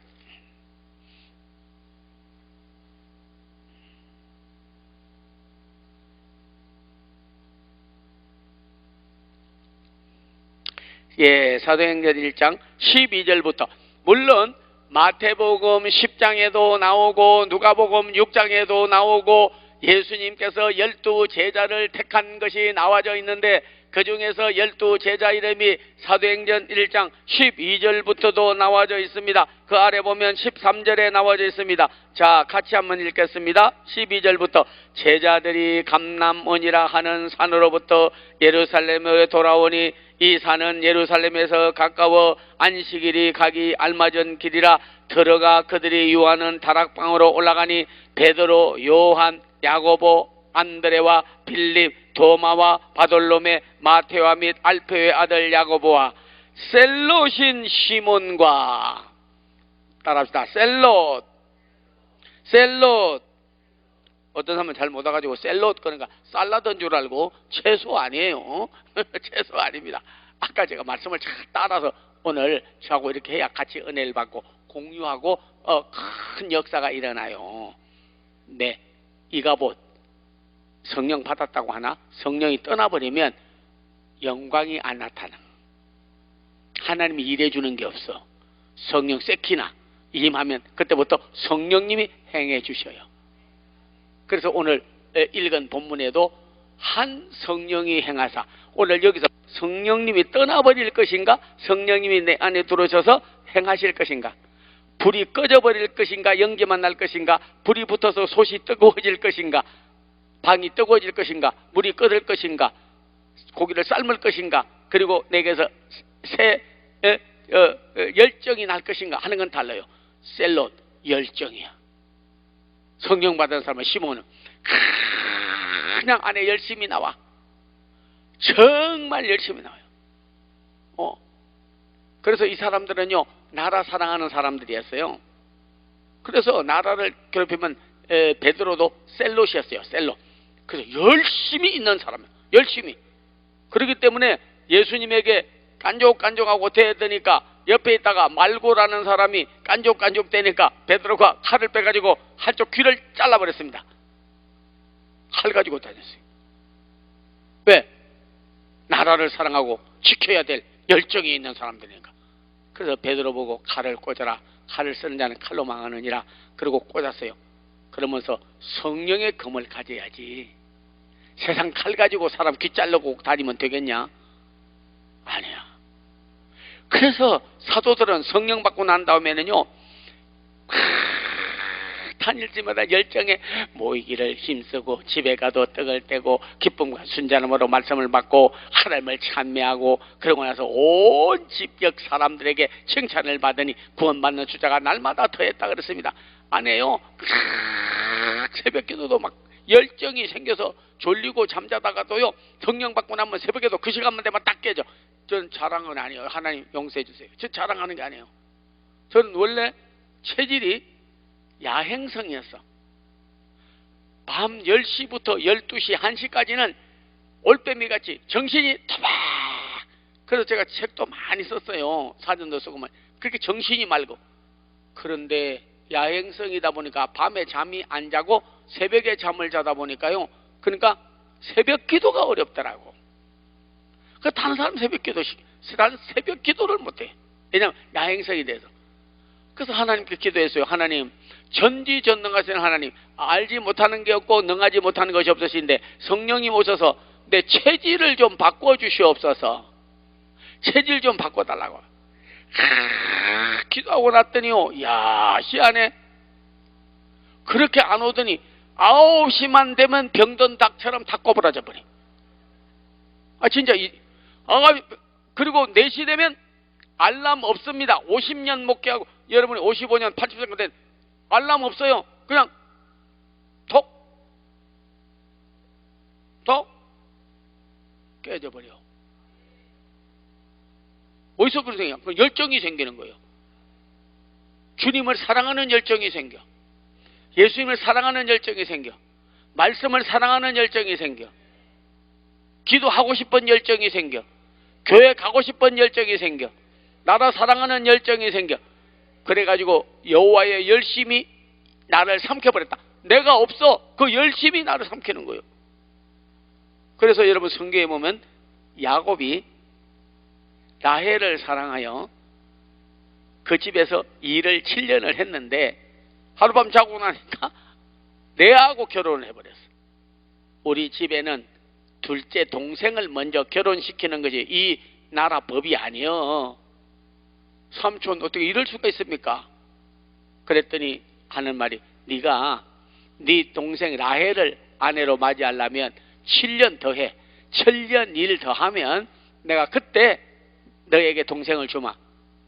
예, 사도행전 1장 12절부터. 물론 마태복음 10장에도 나오고 누가복음 6장에도 나오고 예수님께서 12 제자를 택한 것이 나와져 있는데 그 중에서 12 제자 이름이 사도행전 1장 12절부터도 나와져 있습니다. 그 아래 보면 13절에 나와져 있습니다. 자, 같이 한번 읽겠습니다. 12절부터. 제자들이 감람원이라 하는 산으로부터 예루살렘에 돌아오니 이 산은 예루살렘에서 가까워 안식일이 가기 알맞은 길이라 들어가 그들이 유하는 다락방으로 올라가니 베드로, 요한, 야고보, 안드레와 빌립, 도마와 바돌로메, 마테와 및 알페의 아들 야고보와 셀롯인 시몬과 따라합시다. 셀롯. 어떤 사람은 잘 못 와가지고 셀롯 그러니까 샐러드인 줄 알고 채소 아니에요. 채소 아닙니다. 아까 제가 말씀을 잘 따라서 오늘 저하고 이렇게 해야 같이 은혜를 받고 공유하고 큰 역사가 일어나요. 네, 이가봇 성령 받았다고 하나 성령이 떠나버리면 영광이 안 나타나. 하나님이 일해주는 게 없어. 성령 세키나 임하면 그때부터 성령님이 행해 주셔요. 그래서 오늘 읽은 본문에도 한 성령이 행하사, 오늘 여기서 성령님이 떠나버릴 것인가 성령님이 내 안에 들어오셔서 행하실 것인가, 불이 꺼져버릴 것인가 연기만 날 것인가, 불이 붙어서 솥이 뜨거워질 것인가, 방이 뜨거워질 것인가, 물이 끓을 것인가, 고기를 삶을 것인가, 그리고 내게서 새 열정이 날 것인가 하는 건 달라요. 셀롯 열정이야. 성령 받은 사람은 시몬은 그냥 안에 열심히 나와. 정말 열심히 나와요. 그래서 이 사람들은요 나라 사랑하는 사람들이었어요. 그래서 나라를 괴롭히면 베드로도 셀롯이었어요. 셀롯. 그래서 열심히 있는 사람이에요. 열심히. 그렇기 때문에 예수님에게 깐족깐족하고 대드니까 옆에 있다가 말고라는 사람이 깐족깐족 되니까 베드로가 칼을 빼가지고 한쪽 귀를 잘라버렸습니다. 칼 가지고 다녔어요. 왜? 나라를 사랑하고 지켜야 될 열정이 있는 사람들이니까. 그래서 베드로 보고 칼을 꽂아라. 칼을 쓰는 자는 칼로 망하느니라. 그리고 꽂았어요. 그러면서 성령의 검을 가져야지. 세상 칼 가지고 사람 귀 자르고 다니면 되겠냐? 아니야. 그래서 사도들은 성령 받고 난 다음에는요, 다닐 때마다 열정에 모이기를 힘쓰고 집에 가도 떡을 떼고 기쁨과 순전함으로 말씀을 받고 하나님을 찬미하고, 그러고 나서 온 집역 사람들에게 칭찬을 받으니 구원받는 숫자가 날마다 더했다 그랬습니다. 아니에요. 새벽 기도도 막 열정이 생겨서 졸리고 잠자다가도요, 성령 받고 나면 새벽에도 그 시간만 되면 딱 깨져. 저는 자랑은 아니에요. 하나님 용서해 주세요. 저 자랑하는 게 아니에요. 저는 원래 체질이 야행성이었어. 밤 10시부터 12시, 1시까지는 올빼미같이 정신이 터박. 그래서 제가 책도 많이 썼어요. 사전도 쓰고 막. 그렇게 정신이 맑고. 그런데 야행성이다 보니까 밤에 잠이 안 자고 새벽에 잠을 자다 보니까요, 그러니까 새벽 기도가 어렵더라고. 그 다른 사람 새벽 기도를 못해. 왜냐하면 야행성이 돼서. 그래서 하나님께 기도했어요. 하나님, 전지전능하신 하나님, 알지 못하는 게 없고 능하지 못하는 것이 없으신데 성령님 오셔서 내 체질을 좀 바꿔주시옵소서. 체질 좀 바꿔달라고. 기도하고 났더니요, 야, 희한해. 그렇게 안 오더니 9시만 되면 병든 닭처럼 다 꼬부라져 버려. 진짜. 그리고 4시 되면 알람 없습니다. 50년 목회하고 여러분이 55년 80년 된 알람 없어요. 그냥 톡 깨져버려. 어디서 그런 생각이야? 그 열정이 생기는 거예요. 주님을 사랑하는 열정이 생겨. 예수님을 사랑하는 열정이 생겨. 말씀을 사랑하는 열정이 생겨. 기도하고 싶은 열정이 생겨. 교회 가고 싶은 열정이 생겨. 나라 사랑하는 열정이 생겨. 그래가지고 여호와의 열심이 나를 삼켜버렸다. 내가 없어. 그 열심이 나를 삼키는 거예요. 그래서 여러분 성경에 보면 야곱이 라헬을 사랑하여 그 집에서 일을 7년을 했는데 하룻밤 자고 나니까 레아하고 결혼을 해버렸어. 우리 집에는 둘째 동생을 먼저 결혼시키는 것이 이 나라 법이 아니여. 삼촌 어떻게 이럴 수가 있습니까? 그랬더니 하는 말이, 네가 네 동생 라헬을 아내로 맞이하려면 7년 더해. 7년 일 더하면 내가 그때 너에게 동생을 주마.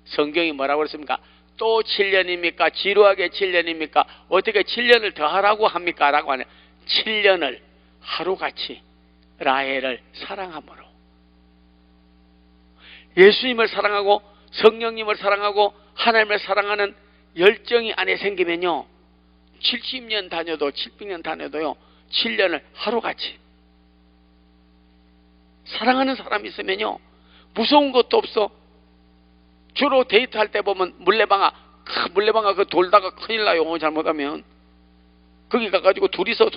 성경이 뭐라고 그랬습니까? 또 7년입니까? 지루하게 7년입니까? 어떻게 7년을 더하라고 합니까? 라고 하네. 7년을 하루같이 라헬을 사랑함으로, 예수님을 사랑하고 성령님을 사랑하고 하나님을 사랑하는 열정이 안에 생기면요, 70년 다녀도 700년 다녀도요 7년을 하루같이 사랑하는 사람이 있으면요 무서운 것도 없어. 주로 데이트할 때 보면 물레방아 그 돌다가 큰일 나요. 잘못하면 거기 가가지고 둘이서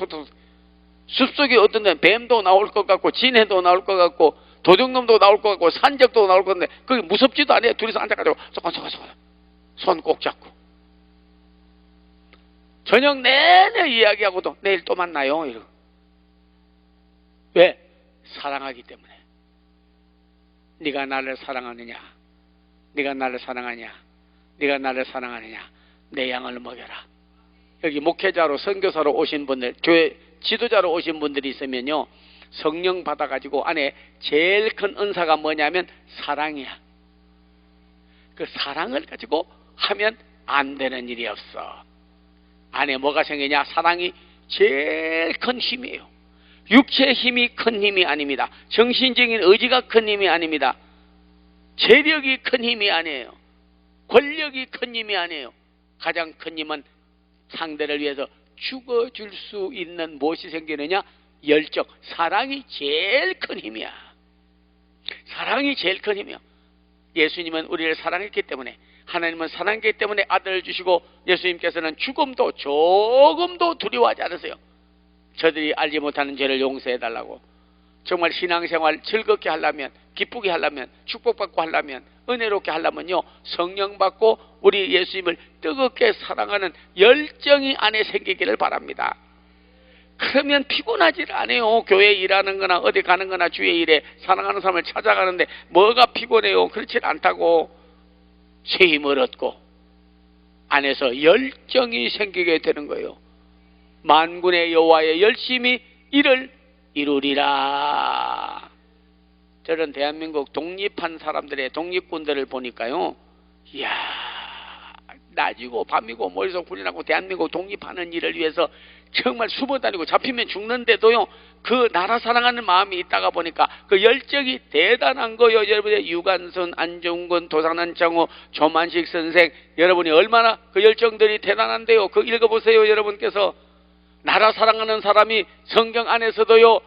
숲속에 어떤 데는 뱀도 나올 것 같고 진해도 나올 것 같고 도둑놈도 나올 것 같고 산적도 나올 것 같은데 그게 무섭지도 않아요. 둘이서 앉아가지고 손 꼭 잡고 저녁 내내 이야기하고도 내일 또 만나요. 이러고. 왜? 사랑하기 때문에. 네가 나를 사랑하느냐? 네가 나를 사랑하냐? 네가 나를 사랑하느냐? 내 양을 먹여라. 여기 목회자로 선교사로 오신 분들, 교회 지도자로 오신 분들이 있으면요 성령 받아가지고 안에 제일 큰 은사가 뭐냐면 사랑이야. 그 사랑을 가지고 하면 안 되는 일이 없어. 안에 뭐가 생기냐? 사랑이 제일 큰 힘이에요. 육체의 힘이 큰 힘이 아닙니다. 정신적인 의지가 큰 힘이 아닙니다. 재력이 큰 힘이 아니에요. 권력이 큰 힘이 아니에요. 가장 큰 힘은 상대를 위해서 죽어줄 수 있는 무엇이 생기느냐? 열정. 사랑이 제일 큰 힘이야. 사랑이 제일 큰 힘이야. 예수님은 우리를 사랑했기 때문에, 하나님은 사랑했기 때문에 아들을 주시고 예수님께서는 죽음도 조금도 두려워하지 않으세요. 저들이 알지 못하는 죄를 용서해달라고. 정말 신앙생활 즐겁게 하려면, 기쁘게 하려면, 축복받고 하려면, 은혜롭게 하려면요, 성령 받고 우리 예수님을 뜨겁게 사랑하는 열정이 안에 생기기를 바랍니다. 그러면 피곤하지를 않아요. 교회 일하는 거나 어디 가는 거나 주의 일에 사랑하는 사람을 찾아가는데 뭐가 피곤해요? 그렇지 않다고. 새 힘을 얻고 안에서 열정이 생기게 되는 거예요. 만군의 여호와의 열심히 이를 이루리라. 저는 대한민국 독립한 사람들의 독립군들을 보니까요, 이야, 낮이고 밤이고 머리서 군인하고 대한민국 독립하는 일을 위해서 정말 숨어 다니고 잡히면 죽는데도요, 그 나라 사랑하는 마음이 있다가 보니까 그 열정이 대단한 거예요. 여러분의 유관순, 안중근, 도상난 장호, 조만식 선생, 여러분이 얼마나 그 열정들이 대단한데요. 그 읽어보세요. 여러분께서 나라 사랑하는 사람이 성경 안에서도요,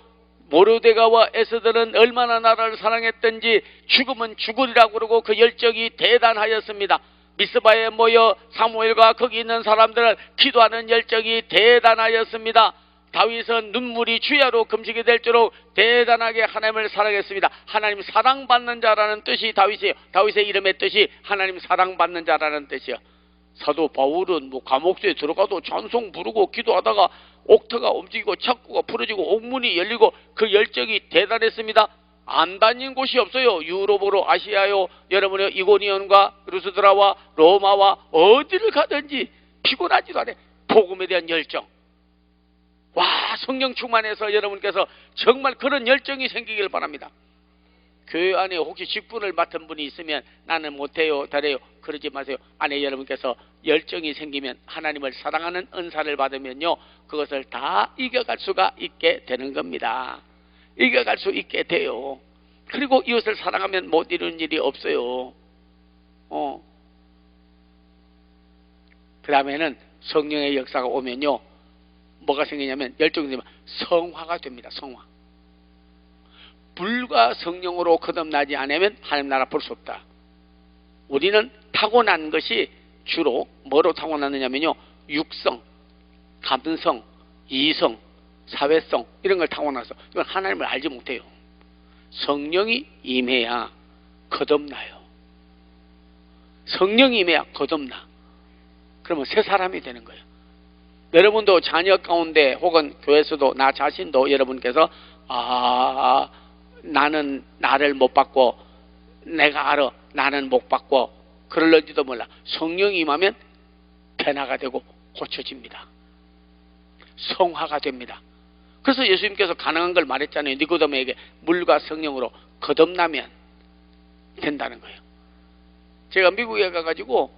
모르데가와 에스더는 얼마나 나라를 사랑했던지 죽으면 죽으리라고 그러고 그 열정이 대단하였습니다. 미스바에 모여 사무엘과 거기 있는 사람들을 기도하는 열정이 대단하였습니다. 다윗은 눈물이 주야로 금식이 될 줄로 대단하게 하나님을 사랑했습니다. 하나님 사랑받는 자라는 뜻이 다윗이에요. 다윗의 이름의 뜻이 하나님 사랑받는 자라는 뜻이요. 사도 바울은 뭐 감옥소에 들어가도 찬송 부르고 기도하다가 옥터가 움직이고 창구가 풀어지고 옥문이 열리고 그 열정이 대단했습니다. 안 다닌 곳이 없어요. 유럽으로 아시아요, 여러분의 이고니온과 루스드라와 로마와 어디를 가든지 피곤하지도 않아요. 복음에 대한 열정. 와, 성령 충만해서 여러분께서 정말 그런 열정이 생기길 바랍니다. 교회 안에 혹시 직분을 맡은 분이 있으면 나는 못해요, 잘해요, 그러지 마세요. 안에 여러분께서 열정이 생기면, 하나님을 사랑하는 은사를 받으면요, 그것을 다 이겨갈 수가 있게 되는 겁니다. 이겨갈 수 있게 돼요. 그리고 이웃을 사랑하면 못 이루는 일이 없어요. 그 다음에는 성령의 역사가 오면요, 뭐가 생기냐면, 열정이 되면 성화가 됩니다. 성화. 불과 성령으로 거듭나지 않으면 하나님 나라 볼 수 없다. 우리는 타고난 것이 주로 뭐로 타고났느냐면요, 육성, 감성, 이성, 사회성, 이런 걸 타고나서 이건 하나님을 알지 못해요. 성령이 임해야 거듭나요. 성령이 임해야 거듭나. 그러면 새 사람이 되는 거예요. 여러분도 자녀 가운데 혹은 교회에서도 나 자신도 여러분께서 나는 나를 못 받고, 내가 알아 나는 못 받고 그럴지도 몰라. 성령이 임하면 변화가 되고 고쳐집니다. 성화가 됩니다. 그래서 예수님께서 가능한 걸 말했잖아요. 니고데모에게 물과 성령으로 거듭나면 된다는 거예요. 제가 미국에 가가지고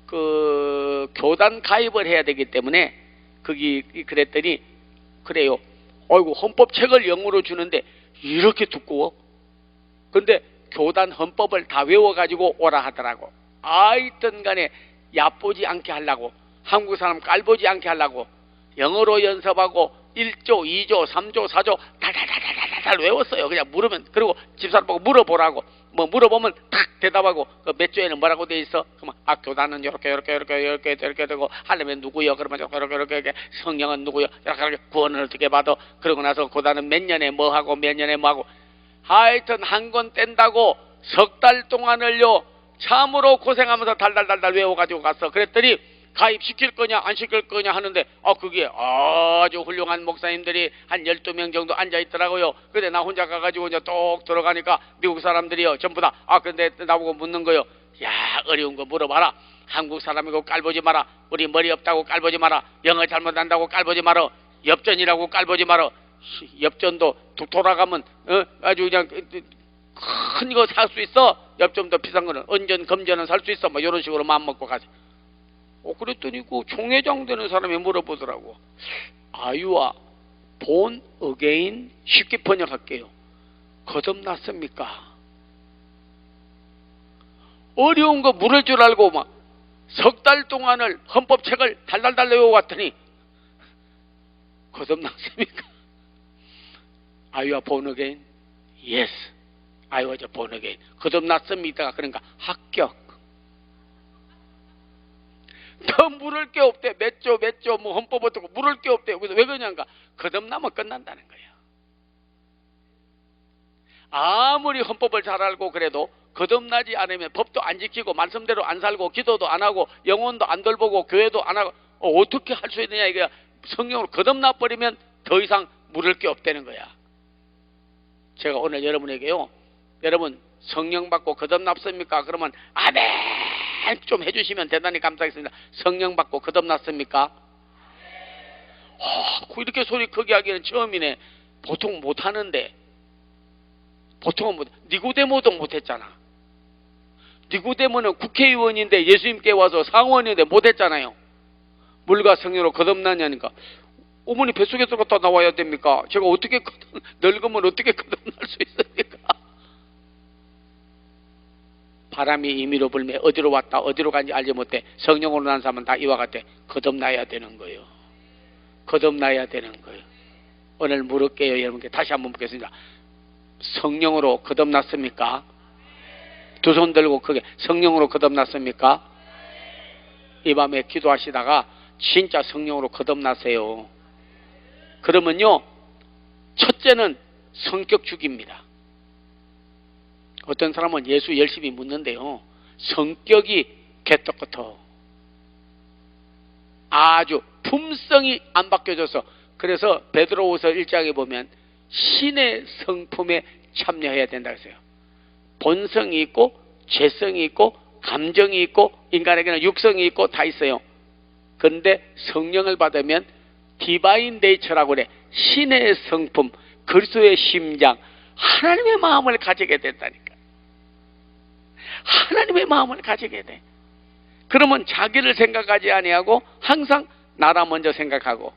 그 교단 가입을 해야 되기 때문에 거기 그랬더니, 그래요, 어이구 헌법책을 영어로 주는데 이렇게 두꺼워. 근데 교단 헌법을 다 외워가지고 오라 하더라고. 하여튼 간에 얕보지 않게 하려고, 한국 사람 깔보지 않게 하려고 영어로 연습하고 1조, 2조, 3조, 4조 달달달달달 외웠어요. 그냥 물으면, 그리고 집사람 보고 물어보라고. 뭐 물어보면 탁 대답하고, 그 몇 조에는 뭐라고 돼 있어? 그러면 교단은 이렇게 되고, 하려면 누구요? 그러면 이렇게 성령은 누구요? 이렇게 구원을 어떻게 받아? 그러고 나서 교단은 몇 년에 뭐 하고 몇 년에 뭐 하고. 하여튼 한 권 뗀다고 석 달 동안을요 참으로 고생하면서 달달달달 외워가지고 갔어. 그랬더니 가입시킬 거냐 안 시킬 거냐 하는데 그게 아주 훌륭한 목사님들이 한 12명 정도 앉아있더라고요. 근데 나 혼자 가가지고 이제 똑 들어가니까 미국 사람들이요 전부 다 근데 나보고 묻는 거요. 야, 어려운 거 물어봐라. 한국 사람이고 깔보지 마라. 우리 머리 없다고 깔보지 마라. 영어 잘못한다고 깔보지 마라. 엽전이라고 깔보지 마라. 엽전도 돌아가면 아주 그냥 큰 거 살 수 있어. 엽전도 비싼 거는 은전 금전은 살 수 있어. 뭐 이런 식으로 마음 먹고 가지. 그랬더니 그 총회장 되는 사람이 물어보더라고. 아유아 본 어게인 쉽게 번역할게요. 거듭났습니까? 어려운 거 물을 줄 알고 막 석 달 동안을 헌법책을 달달달 외워왔더니 거듭났습니까? Are you born again? Yes, I was born again. 거듭났습니까? 그러니까 합격. 더 물을 게 없대. 몇 조 뭐 헌법 어떻고 물을 게 없대. 그래서 왜 그러냐니까 거듭나면 끝난다는 거예요. 아무리 헌법을 잘 알고 그래도 거듭나지 않으면 법도 안 지키고 말씀대로 안 살고 기도도 안 하고 영혼도 안 돌보고 교회도 안 하고 어떻게 할 수 있느냐. 이게 성령으로 거듭나 버리면 더 이상 물을 게 없다는 거야. 제가 오늘 여러분에게요, 여러분 성령 받고 거듭났습니까? 그러면 아멘 좀 해주시면 대단히 감사하겠습니다. 성령 받고 거듭났습니까? 이렇게 소리 크게 하기는 처음이네. 보통 못하는데. 보통은 못. 니고데모도 못했잖아. 니고데모는 국회의원인데 예수님께 와서 상원인데 못했잖아요. 물과 성령으로 거듭나냐니까. 어머니 뱃속에 들어갔다 나와야 됩니까? 제가 어떻게 늙으면 어떻게 거듭날 수 있습니까? 바람이 임의로 불며 어디로 왔다 어디로 간지 알지 못해. 성령으로 난 사람은 다 이와 같아. 거듭나야 되는 거예요. 거듭나야 되는 거예요. 오늘 물을게요. 여러분께 다시 한번 묻겠습니다. 성령으로 거듭났습니까? 두 손 들고 크게 성령으로 거듭났습니까? 이 밤에 기도하시다가 진짜 성령으로 거듭나세요. 그러면요, 첫째는 성격 죽입니다. 어떤 사람은 예수 열심히 묻는데요, 성격이 개떡같아. 아주 품성이 안 바뀌어져서. 그래서 베드로후서 1장에 보면 신의 성품에 참여해야 된다 그랬어요. 본성이 있고 죄성이 있고 감정이 있고 인간에게는 육성이 있고 다 있어요. 그런데 성령을 받으면 디바인 네이처라고 그래. 신의 성품, 그리스도의 심장, 하나님의 마음을 가지게 된다니까. 하나님의 마음을 가지게 돼. 그러면 자기를 생각하지 아니하고 항상 나라 먼저 생각하고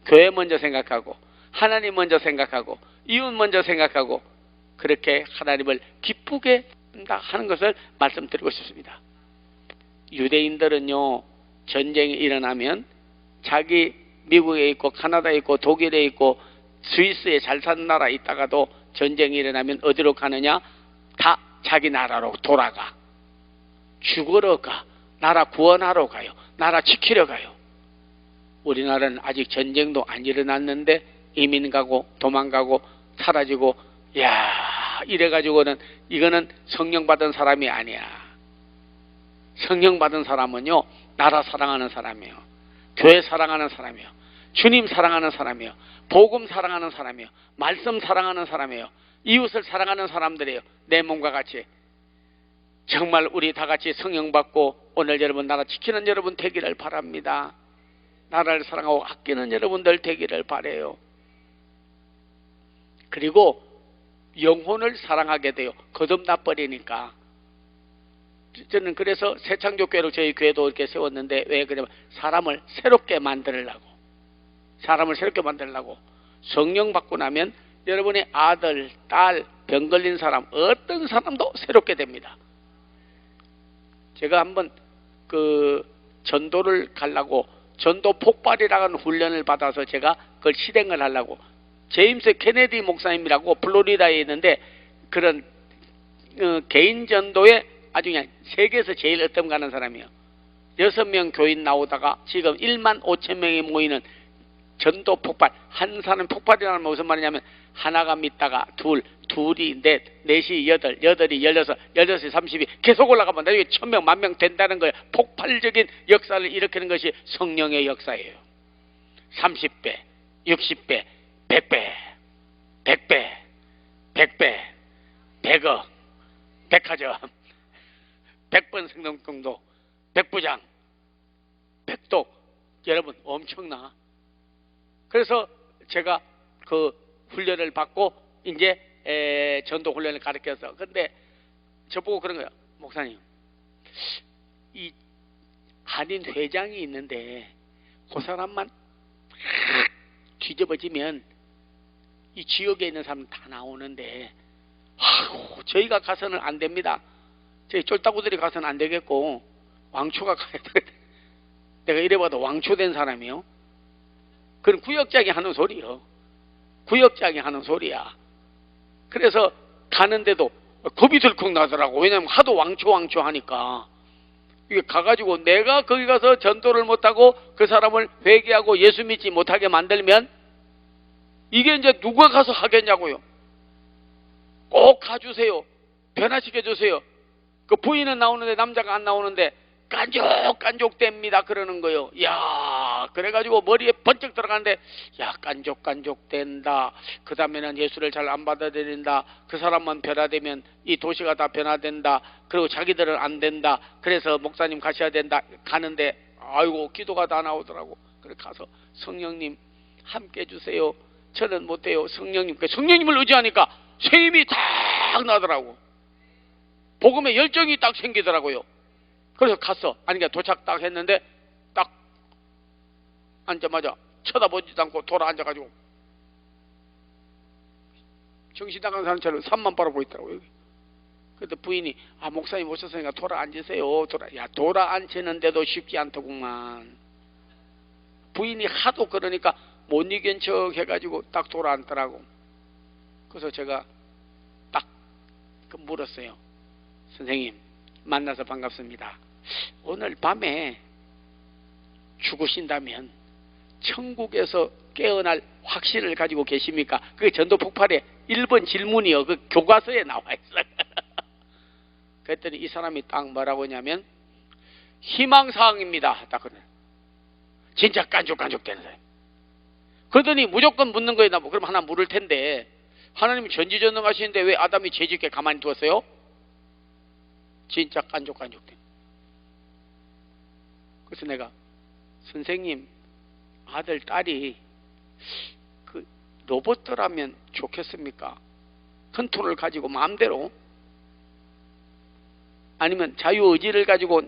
교회 먼저 생각하고 하나님 먼저 생각하고 이웃 먼저 생각하고 그렇게 하나님을 기쁘게 한다 하는 것을 말씀드리고 싶습니다. 유대인들은요, 전쟁이 일어나면 자기 미국에 있고 카나다에 있고 독일에 있고 스위스에 잘 사는 나라에 있다가도 전쟁이 일어나면 어디로 가느냐? 다 자기 나라로 돌아가. 죽으러 가. 나라 구원하러 가요. 나라 지키러 가요. 우리나라는 아직 전쟁도 안 일어났는데 이민 가고 도망가고 사라지고, 야, 이래가지고는 이거는 성령 받은 사람이 아니야. 성령 받은 사람은요, 나라 사랑하는 사람이에요. 교회 사랑하는 사람이에요. 주님 사랑하는 사람이에요. 복음 사랑하는 사람이에요. 말씀 사랑하는 사람이에요. 이웃을 사랑하는 사람들이에요. 내 몸과 같이. 정말 우리 다 같이 성령 받고 오늘 여러분 나라 지키는 여러분 되기를 바랍니다. 나라를 사랑하고 아끼는 여러분들 되기를 바라요. 그리고 영혼을 사랑하게 돼요. 거듭나 버리니까. 저는 그래서 새창조교회로 저희 교회도 이렇게 세웠는데, 왜 그러냐면 사람을 새롭게 만들려고. 사람을 새롭게 만들려고. 성령 받고 나면 여러분의 아들, 딸, 병 걸린 사람, 어떤 사람도 새롭게 됩니다. 제가 한번 그 전도를 가려고 전도 폭발이라는 훈련을 받아서 제가 그걸 실행을 하려고, 제임스 케네디 목사님이라고 플로리다에 있는데 그런 개인 전도에 아주 그냥 세계에서 제일 어떤 가는 사람이에요. 6명 교인 나오다가 지금 1만 5천 명이 모이는 전도 폭발. 한 사람 폭발이라는 무슨 말이냐면 하나가 믿다가 둘, 둘이 넷, 넷이 여덟, 여덟이 16, 16이 30이 계속 올라가면 나중에 1000명, 10,000명 된다는 거예요. 폭발적인 역사를 일으키는 것이 성령의 역사예요. 30배, 60배, 100배, 100배, 100배, 100억, 백화점, 100번 생명통도, 100부장, 100독. 여러분 엄청나. 그래서 제가 그 훈련을 받고 이제 전도 훈련을 가르쳐서, 근데 저보고 그런 거예요. 목사님, 이 한인 회장이 있는데 그 사람만 뒤집어지면 이 지역에 있는 사람 다 나오는데, 아이고, 저희가 가서는 안 됩니다. 저희 쫄따구들이 가서는 안 되겠고 왕초가 가야 돼. 내가 이래봐도 왕초된 사람이요. 그건 구역장이 하는 소리요. 구역장이 하는 소리야. 그래서 가는데도 겁이 들컥 나더라고. 왜냐면 하도 왕초 하니까. 이게 가가지고 내가 거기 가서 전도를 못하고 그 사람을 회개하고 예수 믿지 못하게 만들면 이게 이제 누가 가서 하겠냐고요. 꼭 가주세요. 변화시켜주세요. 그 부인은 나오는데 남자가 안 나오는데 깐족깐족됩니다 그러는 거요. 야, 그래가지고 머리에 번쩍 들어가는데, 야, 깐족깐족된다. 그 다음에는 예수를 잘 안 받아들인다. 그 사람만 변화되면 이 도시가 다 변화된다. 그리고 자기들은 안 된다. 그래서 목사님 가셔야 된다. 가는데 아이고 기도가 다 나오더라고. 그래 가서 성령님 함께 해주세요. 저는 못해요. 성령님. 성령님을 의지하니까 새 힘이 딱 나더라고. 복음에 열정이 딱 생기더라고요. 그래서 갔어. 아니, 그러니까 도착 딱 했는데, 딱 앉자마자 쳐다보지도 않고 돌아 앉아가지고, 정신 나간 사람처럼 산만 바라보고 있더라고요. 그때 부인이, 아, 목사님 오셨으니까 돌아 앉으세요. 돌아 앉히는데도 쉽지 않더구만. 부인이 하도 그러니까 못 이긴 척 해가지고 딱 돌아 앉더라고. 그래서 제가 딱 물었어요. 선생님, 만나서 반갑습니다. 오늘 밤에 죽으신다면 천국에서 깨어날 확신을 가지고 계십니까? 그게 전도 폭발의 1번 질문이요. 그 교과서에 나와 있어요. 그랬더니 이 사람이 딱 뭐라고 하냐면 희망사항입니다. 딱 그래. 진짜 깐족깐족되는 사람. 그러더니 무조건 묻는 거예요. 그럼 하나 물을 텐데, 하나님이 전지전능하시는데 왜 아담이 죄짓게 가만히 두었어요? 진짜 깐족깐족된. 그래서 내가, 선생님 아들 딸이 그 로봇더라면 좋겠습니까? 컨트롤을 가지고 마음대로, 아니면 자유의지를 가지고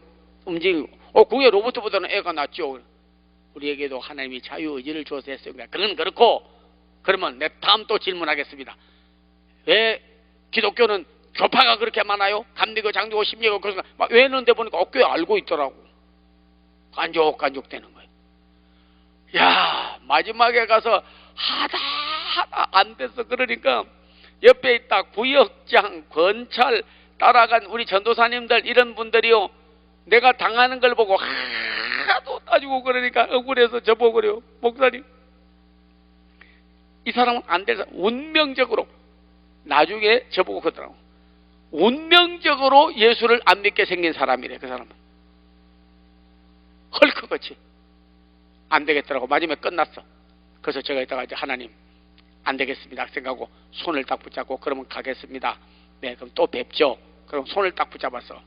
움직이고. 그게 로봇보다는 애가 낫죠. 우리에게도 하나님이 자유의지를 주어서 했어요. 그건 그렇고, 그러면 내 다음 또 질문하겠습니다. 왜 기독교는 교파가 그렇게 많아요? 감리교, 장로교, 심리교, 그래서 왜 있는데 보니까 꽤 알고 있더라고. 깐족깐족되는 거예요. 야, 마지막에 가서 하다 안 됐어. 그러니까 옆에 있다 구역장, 권찰 따라간 우리 전도사님들, 이런 분들이요, 내가 당하는 걸 보고 하도 따지고 그러니까 억울해서 저보고 그래요. 목사님, 이 사람은 안 돼서 운명적으로, 나중에 저보고 그러더라고. 운명적으로 예수를 안 믿게 생긴 사람이래. 그 사람은 헐크같이 안 되겠더라고. 마지막에 끝났어. 그래서 제가 이따가 이제 하나님 안 되겠습니다 생각하고 손을 딱 붙잡고, 그러면 가겠습니다. 네, 그럼 또 뵙죠. 그럼 손을 딱 붙잡았어.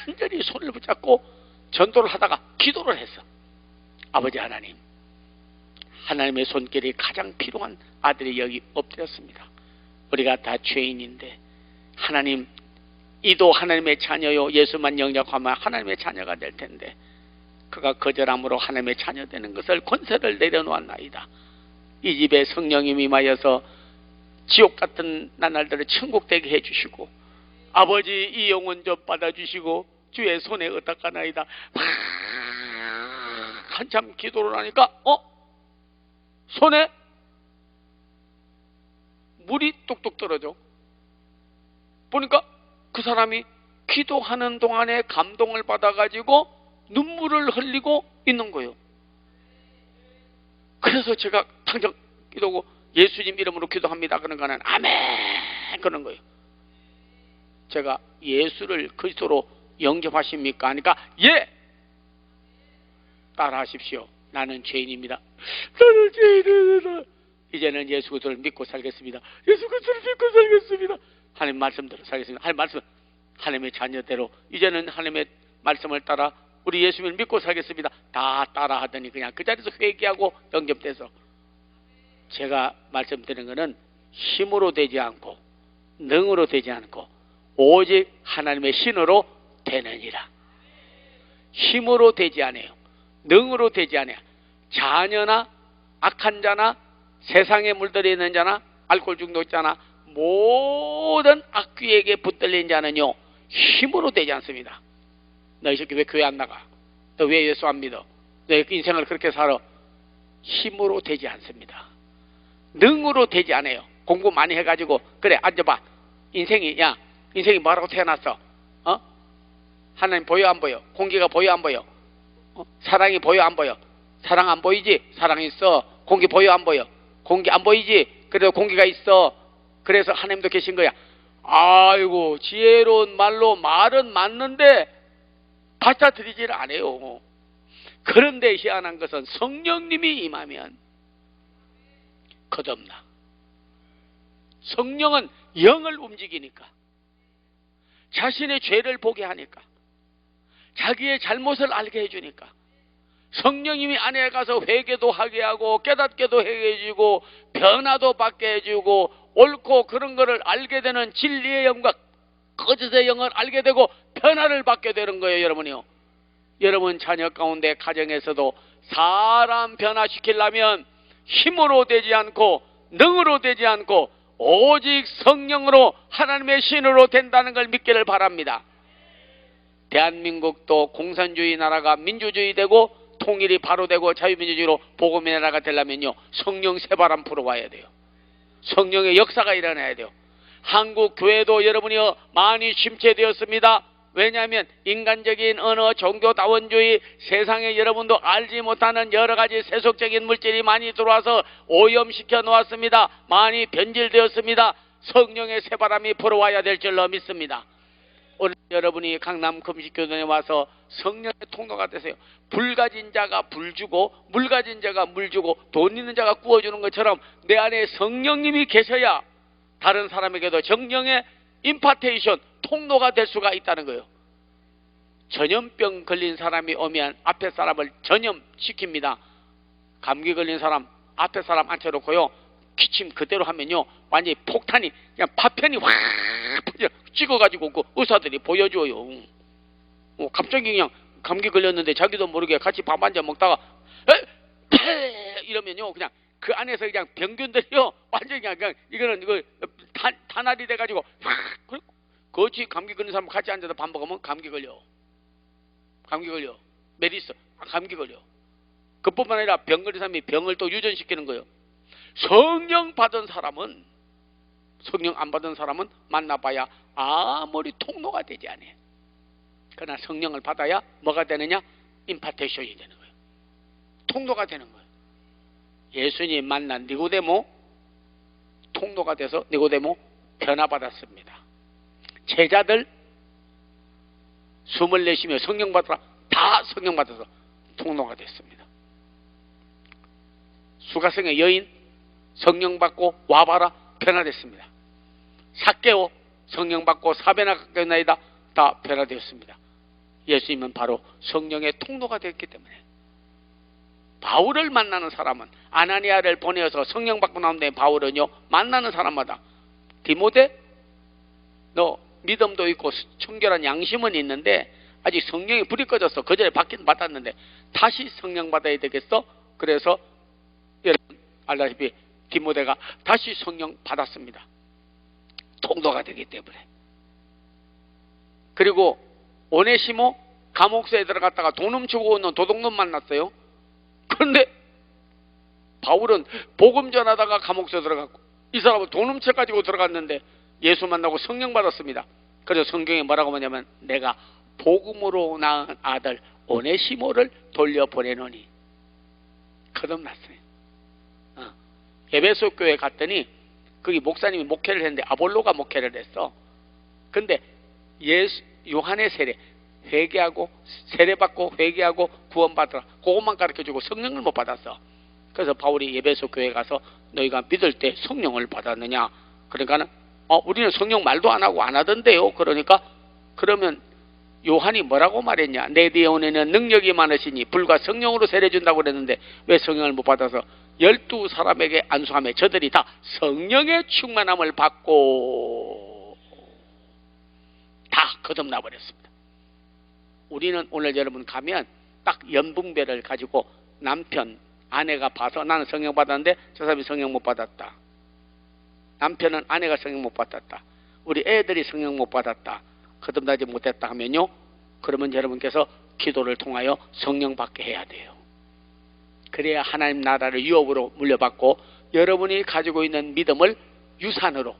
간절히 손을 붙잡고 전도를 하다가 기도를 했어. 아버지 하나님, 하나님의 손길이 가장 필요한 아들이 여기 엎드렸습니다. 우리가 다 죄인인데, 하나님, 이도 하나님의 자녀요, 예수만 영접하면 하나님의 자녀가 될 텐데, 그가 거절함으로 하나님의 자녀 되는 것을 권세를 내려놓았나이다. 이 집에 성령이 임하여서 지옥 같은 나날들을 천국 되게 해주시고, 아버지 이 영혼 좀 받아주시고 주의 손에 의탁하나이다. 한참 기도를 하니까 손에 물이 뚝뚝 떨어져. 보니까 그 사람이 기도하는 동안에 감동을 받아가지고 눈물을 흘리고 있는 거예요. 그래서 제가 당장 기도하고 예수님 이름으로 기도합니다 그런 거는 아멘 그런 거예요. 제가 예수를 그리스도로 영접하십니까? 하니까 예! 따라하십시오. 나는 죄인입니다. 나는 죄인입니다. 이제는 예수 그리스도를 믿고 살겠습니다. 예수 그리스도를 믿고 살겠습니다. 하나님 말씀대로 살겠습니다. 하나님 말씀, 하나님의 자녀대로 이제는 하나님의 말씀을 따라 우리 예수님을 믿고 살겠습니다. 다 따라하더니 그냥 그 자리에서 회개하고 영접돼서, 제가 말씀드리는 것은 힘으로 되지 않고 능으로 되지 않고 오직 하나님의 신으로 되느니라. 힘으로 되지 않아요. 능으로 되지 않아요. 자녀나 악한 자나 세상에 물들어 있는 자나 알코올 중독자나 모든 악귀에게 붙들린 자는요 힘으로 되지 않습니다. 너 이 새끼 왜 교회 안 나가? 너 왜 예수 안 믿어? 너 인생을 그렇게 살아? 힘으로 되지 않습니다. 능으로 되지 않아요. 공부 많이 해가지고 그래 앉아봐. 인생이 뭐라고 태어났어? 하나님 보여 안 보여? 공기가 보여 안 보여? 사랑이 보여 안 보여? 사랑 안 보이지? 사랑 있어. 공기 보여 안 보여? 공기 안 보이지? 그래도 공기가 있어. 그래서 하나님도 계신 거야. 아이고, 지혜로운 말로 말은 맞는데 받아들이질 않아요. 그런데 희한한 것은 성령님이 임하면 거듭나. 성령은 영을 움직이니까, 자신의 죄를 보게 하니까, 자기의 잘못을 알게 해주니까, 성령님이 안에 가서 회개도 하게 하고 깨닫게도 해주고 변화도 받게 해주고 옳고 그런 거를 알게 되는 진리의 영과 거짓의 영을 알게 되고 변화를 받게 되는 거예요. 여러분이요, 여러분 자녀 가운데 가정에서도 사람 변화시키려면 힘으로 되지 않고 능으로 되지 않고 오직 성령으로 하나님의 신으로 된다는 걸 믿기를 바랍니다. 대한민국도 공산주의 나라가 민주주의 되고 통일이 바로 되고 자유민주주의로 복음의 나라가 되려면요, 성령 새바람 불어와야 돼요. 성령의 역사가 일어나야 돼요. 한국 교회도 여러분이요 많이 침체되었습니다. 왜냐하면 인간적인 언어, 종교다원주의, 세상에 여러분도 알지 못하는 여러 가지 세속적인 물질이 많이 들어와서 오염시켜 놓았습니다. 많이 변질되었습니다. 성령의 새바람이 불어와야 될 줄로 믿습니다. 오늘 여러분이 강남 금식교단에 와서 성령의 통로가 되세요. 불 가진 자가 불 주고 물 가진 자가 물 주고 돈 있는 자가 구워주는 것처럼 내 안에 성령님이 계셔야 다른 사람에게도 정령의 임파테이션, 통로가 될 수가 있다는 거예요. 전염병 걸린 사람이 오면 앞에 사람을 전염시킵니다. 감기 걸린 사람 앞에 사람 앉혀놓고요, 기침 그대로 하면요 완전히 폭탄이 그냥 파편이 확 찍어가지고 그 의사들이 보여줘요. 갑자기 그냥 감기 걸렸는데 자기도 모르게 같이 밥 한 잔 먹다가 이러면요 그냥 그 안에서 그냥 병균들이요 완전히 그냥 이거는 이거 탄알이 돼가지고 그렇지. 감기 걸린 사람 같이 앉아서 밥 먹으면 감기 걸려. 메리스 감기 걸려. 그뿐만 아니라 병 걸린 사람이 병을 또 유전시키는 거예요. 성령 받은 사람은, 성령 안 받은 사람은 만나봐야 아무리 통로가 되지 않아요. 그러나 성령을 받아야 뭐가 되느냐? 임파테이션이 되는 거예요. 통로가 되는 거예요. 예수님 만난 니고데모 통로가 돼서 니고데모 변화받았습니다. 제자들 숨을 내쉬며 성령 받으라 다 성령 받아서 통로가 됐습니다. 수가성의 여인 성령 받고 와봐라 변화됐습니다. 삭개오 성령 받고 사배나 가까이나이다 다 변화되었습니다. 예수님은 바로 성령의 통로가 됐기 때문에. 바울을 만나는 사람은, 아나니아를 보내어서 성령 받고 나온 다음에 바울은요 만나는 사람마다 디모데 너 믿음도 있고 청결한 양심은 있는데 아직 성령이 불이 꺼졌어. 그 전에 받긴 받았는데 다시 성령 받아야 되겠어? 그래서 여러분 알다시피 디모데가 다시 성령 받았습니다. 통로가 되기 때문에. 그리고 오네시모 감옥소에 들어갔다가 돈 훔치고 오는 도둑놈 만났어요. 그런데 바울은 복음 전하다가 감옥소에 들어갔고 이 사람은 돈 훔쳐가지고 들어갔는데 예수 만나고 성령 받았습니다. 그래서 성경에 뭐라고 하냐면 내가 복음으로 낳은 아들 오네시모를 돌려보내노니 거듭났어요. 에베소 교회 갔더니 거기 목사님이 목회를 했는데 아볼로가 목회를 했어. 근데 요한의 세례 회개하고 세례받고 회개하고 구원받으라 그것만 가르쳐주고 성령을 못 받았어. 그래서 바울이 에베소 교회 가서 너희가 믿을 때 성령을 받았느냐? 그러니까는 우리는 성령 말도 안 하고 안 하던데요. 그러니까 그러면 요한이 뭐라고 말했냐? 내 뒤에 오는 능력이 많으시니 불과 성령으로 세례 준다고 그랬는데 왜 성령을 못 받아서 12사람에게 안수하며 저들이 다 성령의 충만함을 받고 다 거듭나 버렸습니다. 우리는 오늘 여러분 가면 딱 연분배를 가지고 남편, 아내가 봐서 나는 성령 받았는데 저 사람이 성령 못 받았다. 남편은 아내가 성령 못 받았다. 우리 애들이 성령 못 받았다. 거듭나지 못했다 하면요. 그러면 여러분께서 기도를 통하여 성령 받게 해야 돼요. 그래야 하나님 나라를 유업으로 물려받고 여러분이 가지고 있는 믿음을 유산으로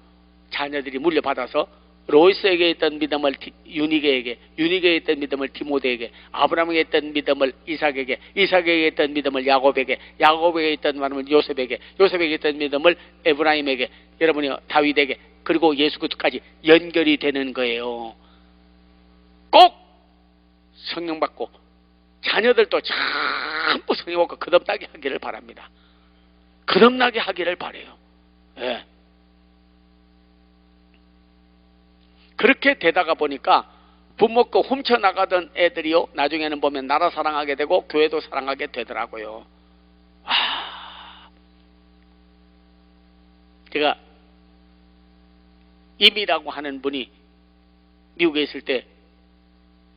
자녀들이 물려받아서 로이스에게 있던 믿음을 유니게에게, 유니게에 있던 믿음을 디모데에게, 아브라함에게 있던 믿음을 이삭에게, 이삭에게 있던 믿음을 야곱에게, 야곱에게 있던 믿음을 요셉에게, 요셉에게 있던 믿음을 에브라임에게, 여러분이 다윗에게, 그리고 예수 그리스도까지 연결이 되는 거예요. 꼭 성령 받고 자녀들도 전부 성령 받고 거듭나게 하기를 바랍니다. 거듭나게 하기를 바라요. 예. 그렇게 되다가 보니까 부먹고 훔쳐나가던 애들이요, 나중에는 보면 나라 사랑하게 되고 교회도 사랑하게 되더라고요. 제가 임이라고 하는 분이 미국에 있을 때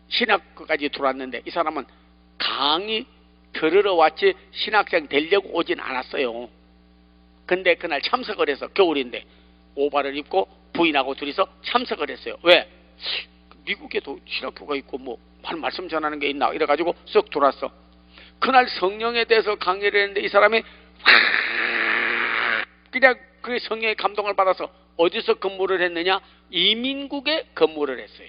신학교까지 들어왔는데, 이 사람은 강의 들으러 왔지 신학생 되려고 오진 않았어요. 근데 그날 참석을 해서, 겨울인데 오바를 입고 부인하고 둘이서 참석을 했어요. 왜? 미국에도 신학교가 있고 뭐 말씀 전하는 게 있나 이래가지고 쓱 들어왔어. 그날 성령에 대해서 강의를 했는데 이 사람이 그냥 그 성령의 감동을 받아서 어디서 근무를 했느냐? 이민국에 근무를 했어요.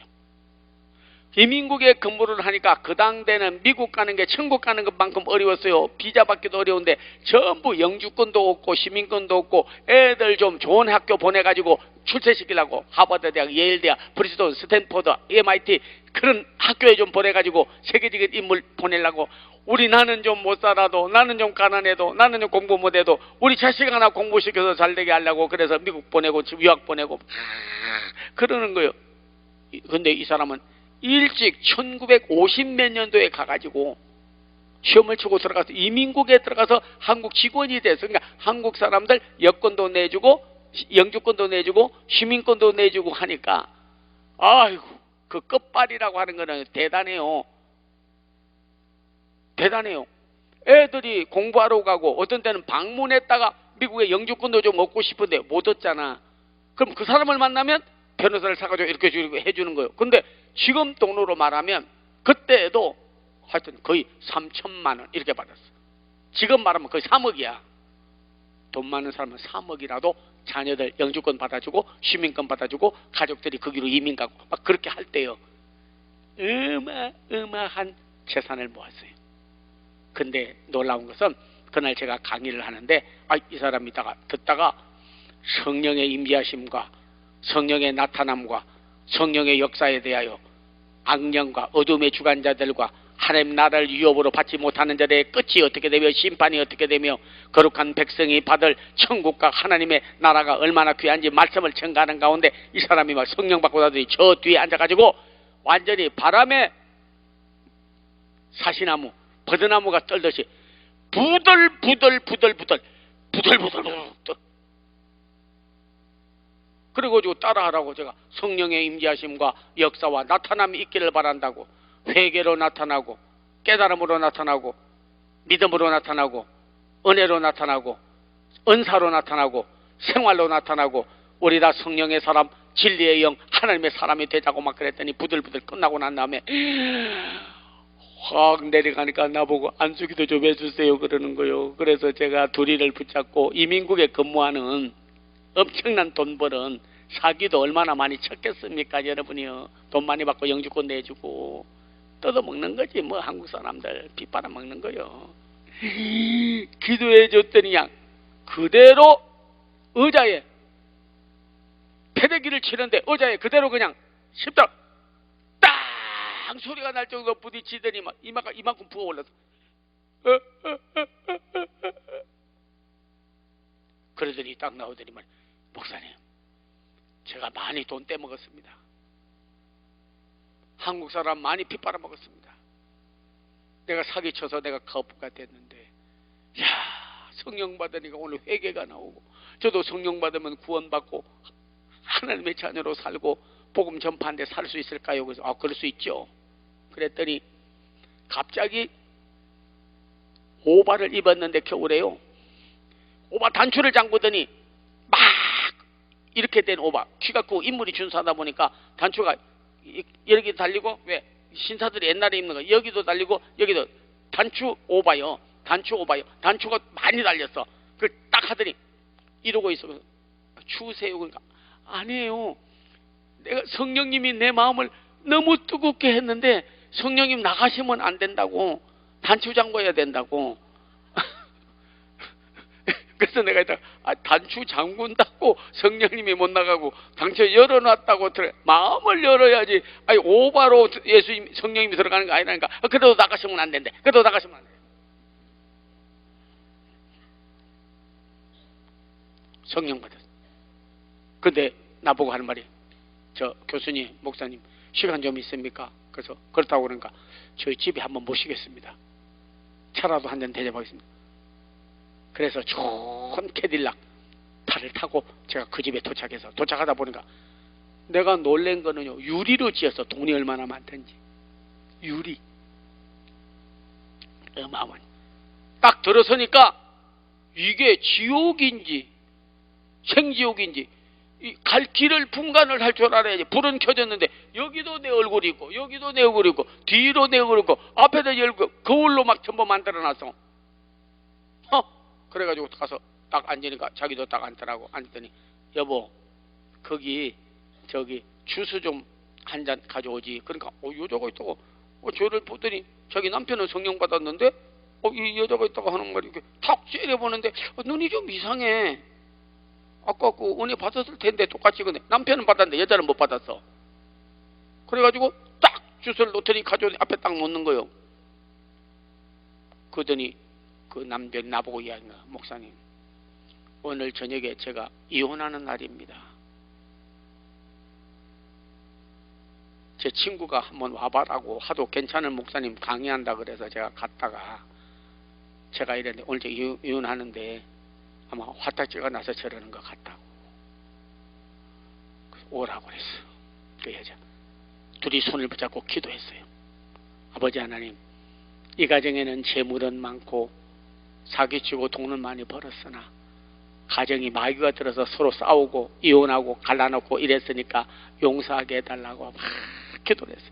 이민국에 근무를 하니까 그 당대는 미국 가는 게 천국 가는 것만큼 어려웠어요. 비자 받기도 어려운데 전부 영주권도 없고 시민권도 없고 애들 좀 좋은 학교 보내가지고 출세시키려고 하버드 대학, 예일 대학, 브리스톤, 스탠포드, MIT 그런 학교에 좀 보내가지고 세계적인 인물 보내려고, 우리 나는 좀 못 살아도, 나는 좀 가난해도, 나는 좀 공부 못해도 우리 자식 하나 공부시켜서 잘되게 하려고 그래서 미국 보내고 유학 보내고 그러는 거예요. 근데 이 사람은 일찍 1950 몇 년도에 가가지고 시험을 치고 들어가서 이민국에 들어가서 한국 직원이 돼서, 그러니까 한국 사람들 여권도 내주고 영주권도 내주고 시민권도 내주고 하니까, 아이고 그 끝발이라고 하는 거는 대단해요. 대단해요. 애들이 공부하러 가고 어떤 때는 방문했다가 미국에 영주권도 좀 얻고 싶은데 못 얻잖아. 그럼 그 사람을 만나면 변호사를 사가지고 이렇게 해주는 거예요. 근데 지금 돈으로 말하면 그때도 하여튼 거의 3천만 원 이렇게 받았어. 지금 말하면 거의 3억이야. 돈 많은 사람은 3억이라도 자녀들 영주권 받아주고 시민권 받아주고 가족들이 거기로 이민 가고 막 그렇게 할 때요, 어마어마한 재산을 모았어요. 근데 놀라운 것은 그날 제가 강의를 하는데 이 사람이 듣다가 성령의 임재하심과 성령의 나타남과 성령의 역사에 대하여 악령과 어둠의 주관자들과 하나님 나라를 위협으로 받지 못하는 자들의 끝이 어떻게 되며 심판이 어떻게 되며 거룩한 백성이 받을 천국과 하나님의 나라가 얼마나 귀한지 말씀을 전가하는 가운데 이 사람이 막 성령 받고 나더니 저 뒤에 앉아가지고 완전히 바람에 사시나무 버드나무가 떨듯이 부들부들 그래가지고 따라하라고 제가 성령의 임재하심과 역사와 나타남이 있기를 바란다고, 회개로 나타나고 깨달음으로 나타나고 믿음으로 나타나고 은혜로 나타나고 은사로 나타나고 생활로 나타나고 우리 다 성령의 사람 진리의 영 하나님의 사람이 되자고 막 그랬더니 부들부들 끝나고 난 다음에 확 내려가니까 나보고 안수기도 좀 해주세요 그러는 거요. 그래서 제가 둘이를 붙잡고 이민국에 근무하는 엄청난 돈 벌은 사기도 얼마나 많이 쳤겠습니까 여러분이요. 돈 많이 받고 영주권 내주고 뜯어먹는 거지 뭐. 한국 사람들 빗바라 먹는 거요. 기도해 줬더니 그냥 그대로 의자에 패대기를 치는데 의자에 그대로 그냥 십자 땅 소리가 날 정도로 부딪히더니 막 이만큼 부어올라서 그러더니 딱 나오더니 말, 목사님 제가 많이 돈 떼먹었습니다. 한국 사람 많이 핏바라 먹었습니다. 내가 사기쳐서 내가 거부가 됐는데 야 성령 받으니까 오늘 회개가 나오고 저도 성령 받으면 구원받고 하나님의 자녀로 살고 복음 전파하는데 살 수 있을까요? 그래서 그럴 수 있죠. 그랬더니 갑자기 오바를 입었는데 겨울에요. 오바 단추를 잠그더니 막 이렇게 된 오바, 키가 크고 인물이 준수하다 보니까 단추가 여기 달리고, 왜 신사들이 옛날에 입는 거 여기도 달리고 여기도 단추 오바요. 단추가 많이 달렸어. 그걸 딱 하더니 이러고 있어. 추우세요. 그러니까 아니에요. 내가 성령님이 내 마음을 너무 뜨겁게 했는데 성령님 나가시면 안 된다고, 단추 잠궈야 된다고. 그래서 내가 단추 잠근다고 성령님이 못 나가고 단추 열어놨다고 마음을 열어야지. 아니 오바로 예수님 성령님이 들어가는 거 아니라니까. 그래도 나가시면 안 된대. 그래도 나가시면 안 돼. 성령 받았어. 근데 나보고 하는 말이, 저 교수님, 목사님 시간 좀 있습니까? 그래서 그렇다고 그러니까 저희 집에 한번 모시겠습니다. 차라도 한 잔 대접하겠습니다. 그래서 좋은 캐딜락 차를 타고 제가 그 집에 도착하다 보니까 내가 놀란 거는요, 유리로 지어서 돈이 얼마나 많던지. 유리 어마어마한. 딱 들어서니까 이게 지옥인지 생지옥인지 갈 길을 분간을 할 줄 알아야지. 불은 켜졌는데 여기도 내 얼굴이 있고 여기도 내 얼굴이 있고 뒤로 내 얼굴이 있고 앞에도 열고 거울로 막 전부 만들어놨어. 그래가지고 가서 딱 앉으니까 자기도 딱 앉더라고. 앉더니 여보 거기 저기 주스 좀 한 잔 가져오지. 그러니까 여자가 있다고 저를 보더니 자기 남편은 성령 받았는데 이 여자가 있다고 하는 말이 이렇게 탁 째려보는데 눈이 좀 이상해. 아까 그 은혜 받았을 텐데 똑같이. 근데 남편은 받았는데 여자는 못 받았어. 그래가지고 딱 주스를 놓더니 가져오니 앞에 딱 놓는 거요. 그러더니 그 남편이 나보고 이야기한 거야. 목사님 오늘 저녁에 제가 이혼하는 날입니다. 제 친구가 한번 와봐라고 하도 괜찮은 목사님 강의한다 그래서 제가 갔다가 제가 이랬는데 오늘 제가 이혼하는데 아마 화딱지가 나서 저러는 것 같다고. 오라고 그랬어. 그 여자 둘이 손을 붙잡고 기도했어요. 아버지 하나님, 이 가정에는 재물은 많고 사기치고 돈은 많이 벌었으나 가정이 마귀가 들어서 서로 싸우고 이혼하고 갈라놓고 이랬으니까 용서하게 해달라고 막 기도를 했어요.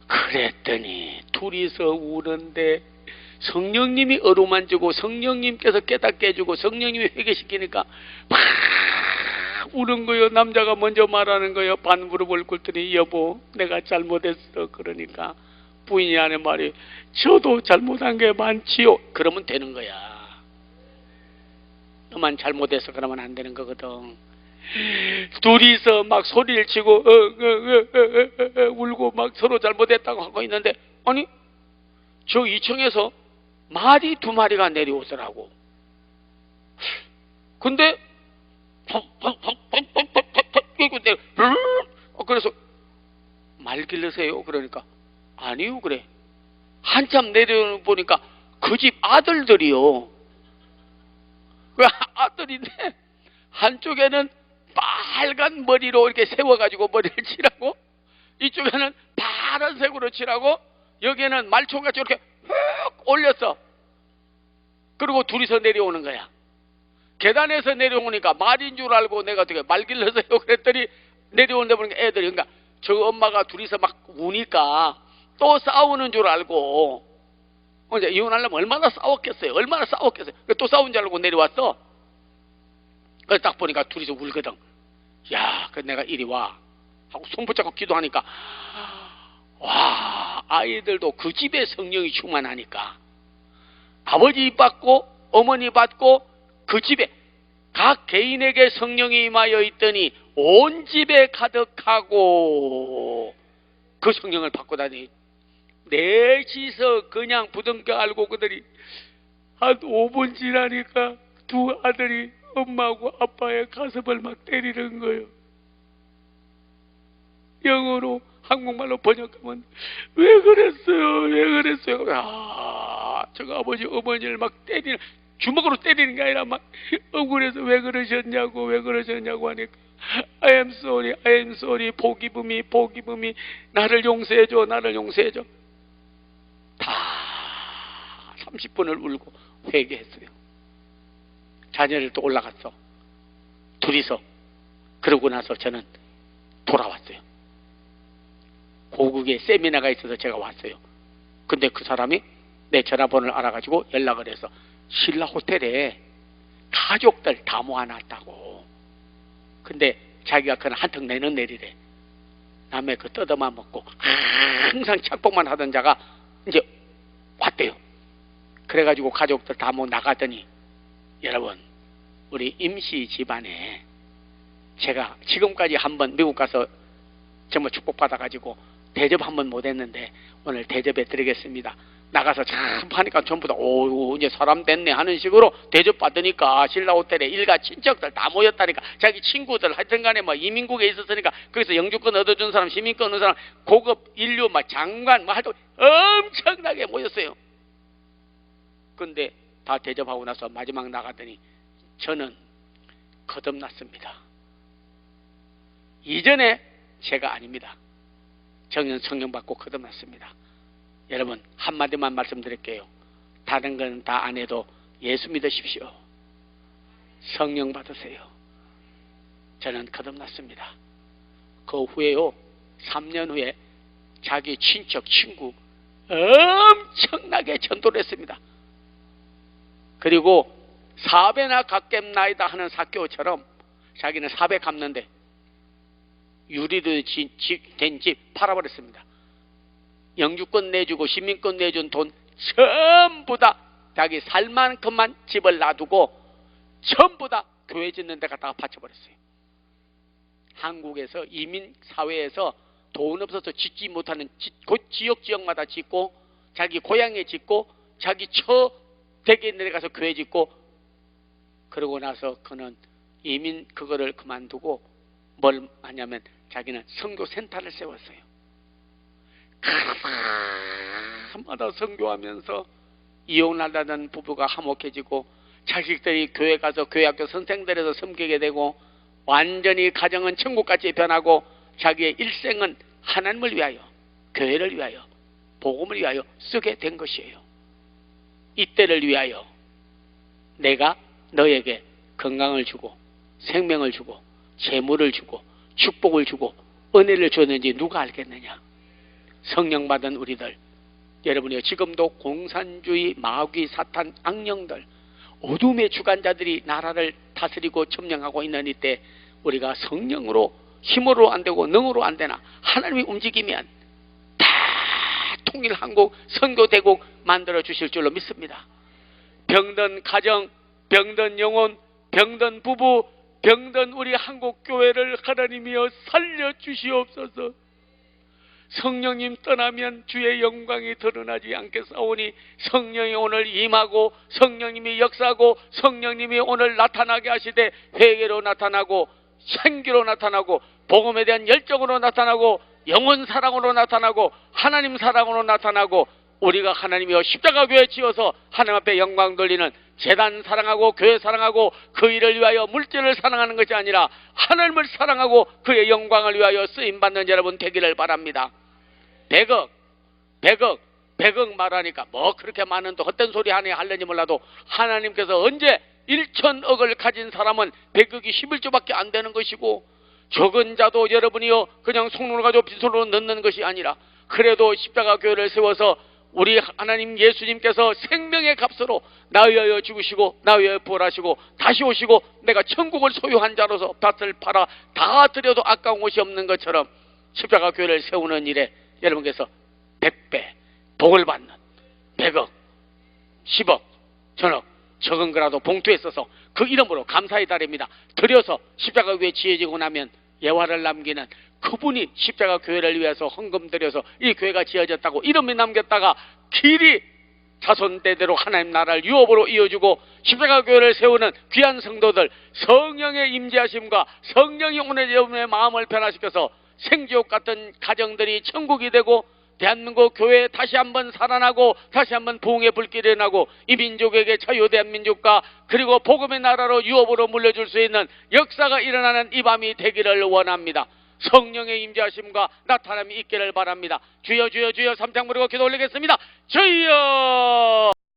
그랬더니 둘이서 우는데 성령님이 어루만지고 성령님께서 깨닫게 해주고 성령님이 회개시키니까 막 우는 거요. 남자가 먼저 말하는 거요. 반무릎을 꿇더니 여보 내가 잘못했어. 그러니까 부인이 하는 말이 저도 잘못한 게 많지요. 그러면 되는 거야. 너만 잘못해서 그러면 안 되는 거거든. 둘이서 막 소리를 치고 울고 막 서로 잘못했다고 하고 있는데 아니 저 2층에서 말이 2마리가 내려오더라고. 근데 그래서 말 길르세요. 그러니까 아니요 그래. 한참 내려보니까 그 집 아들들이요. 그 아들인데 한쪽에는 빨간 머리로 이렇게 세워가지고 머리를 칠하고 이쪽에는 파란색으로 칠하고 여기에는 말총같이 이렇게 훅 올렸어. 그리고 둘이서 내려오는 거야. 계단에서 내려오니까 말인 줄 알고 내가 어떻게 말 길러서요 그랬더니 내려오는데 보니까 애들이 그러니까 저 엄마가 둘이서 막 우니까 또 싸우는 줄 알고 이제 이혼하려면 얼마나 싸웠겠어요. 얼마나 싸웠겠어요. 또 싸운 줄 알고 내려왔어. 그래서 딱 보니까 둘이서 울거든. 야, 그 내가 이리 와 하고 손 붙잡고 기도하니까 와, 아이들도 그 집에 성령이 충만하니까 아버지 받고 어머니 받고 그 집에 각 개인에게 성령이 임하여 있더니 온 집에 가득하고 그 성령을 받고 다니 넷이서 그냥 부둥켜 알고 그들이 한 5분 지나니까 두 아들이 엄마하고 아빠의 가슴을 막 때리는 거예요. 영어로 한국말로 번역하면 왜 그랬어요? 왜 그랬어요? 저거 아버지 어머니를 막 때리는 주먹으로 때리는 게 아니라 막 억울해서 왜 그러셨냐고 하니까 I am sorry forgive me 나를 용서해줘 다 30분을 울고 회개했어요. 자녀를 또 올라갔어. 둘이서. 그러고 나서 저는 돌아왔어요. 고국에 세미나가 있어서 제가 왔어요. 근데 그 사람이 내 전화번호를 알아가지고 연락을 해서 신라 호텔에 가족들 다 모아놨다고. 근데 자기가 그날 한턱 내는 내리래. 남의 그 뜯어만 먹고 항상 착복만 하던 자가 이제 왔대요. 그래가지고 가족들 다 뭐 나가더니, 여러분, 우리 임씨 집안에 제가 지금까지 한번 미국 가서 정말 축복받아가지고 대접 한번 못했는데 오늘 대접해 드리겠습니다. 나가서 참 하니까 전부 다 오 이제 사람 됐네 하는 식으로 대접 받으니까 신라 호텔에 일가 친척들 다 모였다니까. 자기 친구들 하여튼간에 뭐 이민국에 있었으니까 거기서 영주권 얻어준 사람, 시민권 얻은 사람, 고급 인류 막 장관 뭐 하여튼 엄청나게 모였어요. 근데 다 대접하고 나서 마지막 나가더니 저는 거듭났습니다. 이전에 제가 아닙니다. 저는 성령 받고 거듭났습니다. 여러분, 한마디만 말씀드릴게요. 다른 건 다 안 해도 예수 믿으십시오. 성령 받으세요. 저는 거듭났습니다. 그 후에요, 3년 후에 자기 친척 친구 엄청나게 전도를 했습니다. 그리고 4배나 갚겠나이다 하는 사교처럼 자기는 4배 갚는데 유리로 된 집 팔아버렸습니다. 영주권 내주고 시민권 내준 돈 전부 다 자기 살 만큼만 집을 놔두고 전부 다 교회 짓는 데 갖다가 바쳐버렸어요. 한국에서 이민사회에서 돈 없어서 짓지 못하는 지역마다 짓고 자기 고향에 짓고 자기 처 댁에 있는 데 가서 교회 짓고, 그러고 나서 그는 이민 그거를 그만두고 뭘 하냐면 자기는 선교센터를 세웠어요. 가마다 선교하면서 이혼하다는 부부가 화목해지고 자식들이 교회 가서 교회학교 선생들에서 섬기게 되고 완전히 가정은 천국같이 변하고 자기의 일생은 하나님을 위하여, 교회를 위하여, 복음을 위하여 쓰게 된 것이에요. 이때를 위하여 내가 너에게 건강을 주고 생명을 주고 재물을 주고 축복을 주고 은혜를 줬는지 누가 알겠느냐? 성령 받은 우리들, 여러분이요, 지금도 공산주의, 마귀, 사탄, 악령들, 어둠의 주관자들이 나라를 다스리고 점령하고 있는 이때 우리가 성령으로, 힘으로 안 되고 능으로 안 되나 하나님이 움직이면 다 통일한국, 선교대국 만들어 주실 줄로 믿습니다. 병든 가정, 병든 영혼, 병든 부부, 병든 우리 한국 교회를 하나님이여 살려 주시옵소서. 성령님 떠나면 주의 영광이 드러나지 않겠사오니 성령이 오늘 임하고 성령님이 역사하고 성령님이 오늘 나타나게 하시되 회개로 나타나고 생기로 나타나고 복음에 대한 열정으로 나타나고 영혼 사랑으로 나타나고 하나님 사랑으로 나타나고 우리가 하나님이여 십자가 교회 지어서 하나님 앞에 영광 돌리는 재단 사랑하고 교회 사랑하고 그 일을 위하여 물질을 사랑하는 것이 아니라 하나님을 사랑하고 그의 영광을 위하여 쓰임받는 여러분 되기를 바랍니다. 100억 말하니까 뭐 그렇게 많은 또 헛된 소리 하려니 몰라도 하나님께서 언제 1,000억을 가진 사람은 100억이 11조밖에 안 되는 것이고 적은 자도 여러분이요 그냥 손으로 가지고 빈손으로 넣는 것이 아니라 그래도 십자가 교회를 세워서 우리 하나님 예수님께서 생명의 값으로 나 위하여 죽으시고 나 위하여 부활하시고 다시 오시고 내가 천국을 소유한 자로서 밭을 팔아 다 드려도 아까운 것이 없는 것처럼 십자가 교회를 세우는 일에 여러분께서 100배 복을 받는 100억 10억 천억 적은 거라도 봉투에 써서 그 이름으로 감사의 달입니다. 드려서 십자가 교회 지어지고 나면 예화를 남기는 그분이 십자가 교회를 위해서 헌금 드려서 이 교회가 지어졌다고 이름이 남겼다가 길이 자손대대로 하나님 나라를 유업으로 이어주고 십자가 교회를 세우는 귀한 성도들 성령의 임재하심과 성령이 오늘 여러분의 마음을 변화시켜서 생지옥 같은 가정들이 천국이 되고 대한민국 교회에 다시 한번 살아나고 다시 한번 부흥의 불길이 나고 이 민족에게 자유대한민국과 그리고 복음의 나라로 유업으로 물려줄 수 있는 역사가 일어나는 이 밤이 되기를 원합니다. 성령의 임재하심과 나타남이 있기를 바랍니다. 주여 주여 주여 삼창 부르고 기도 올리겠습니다. 주여.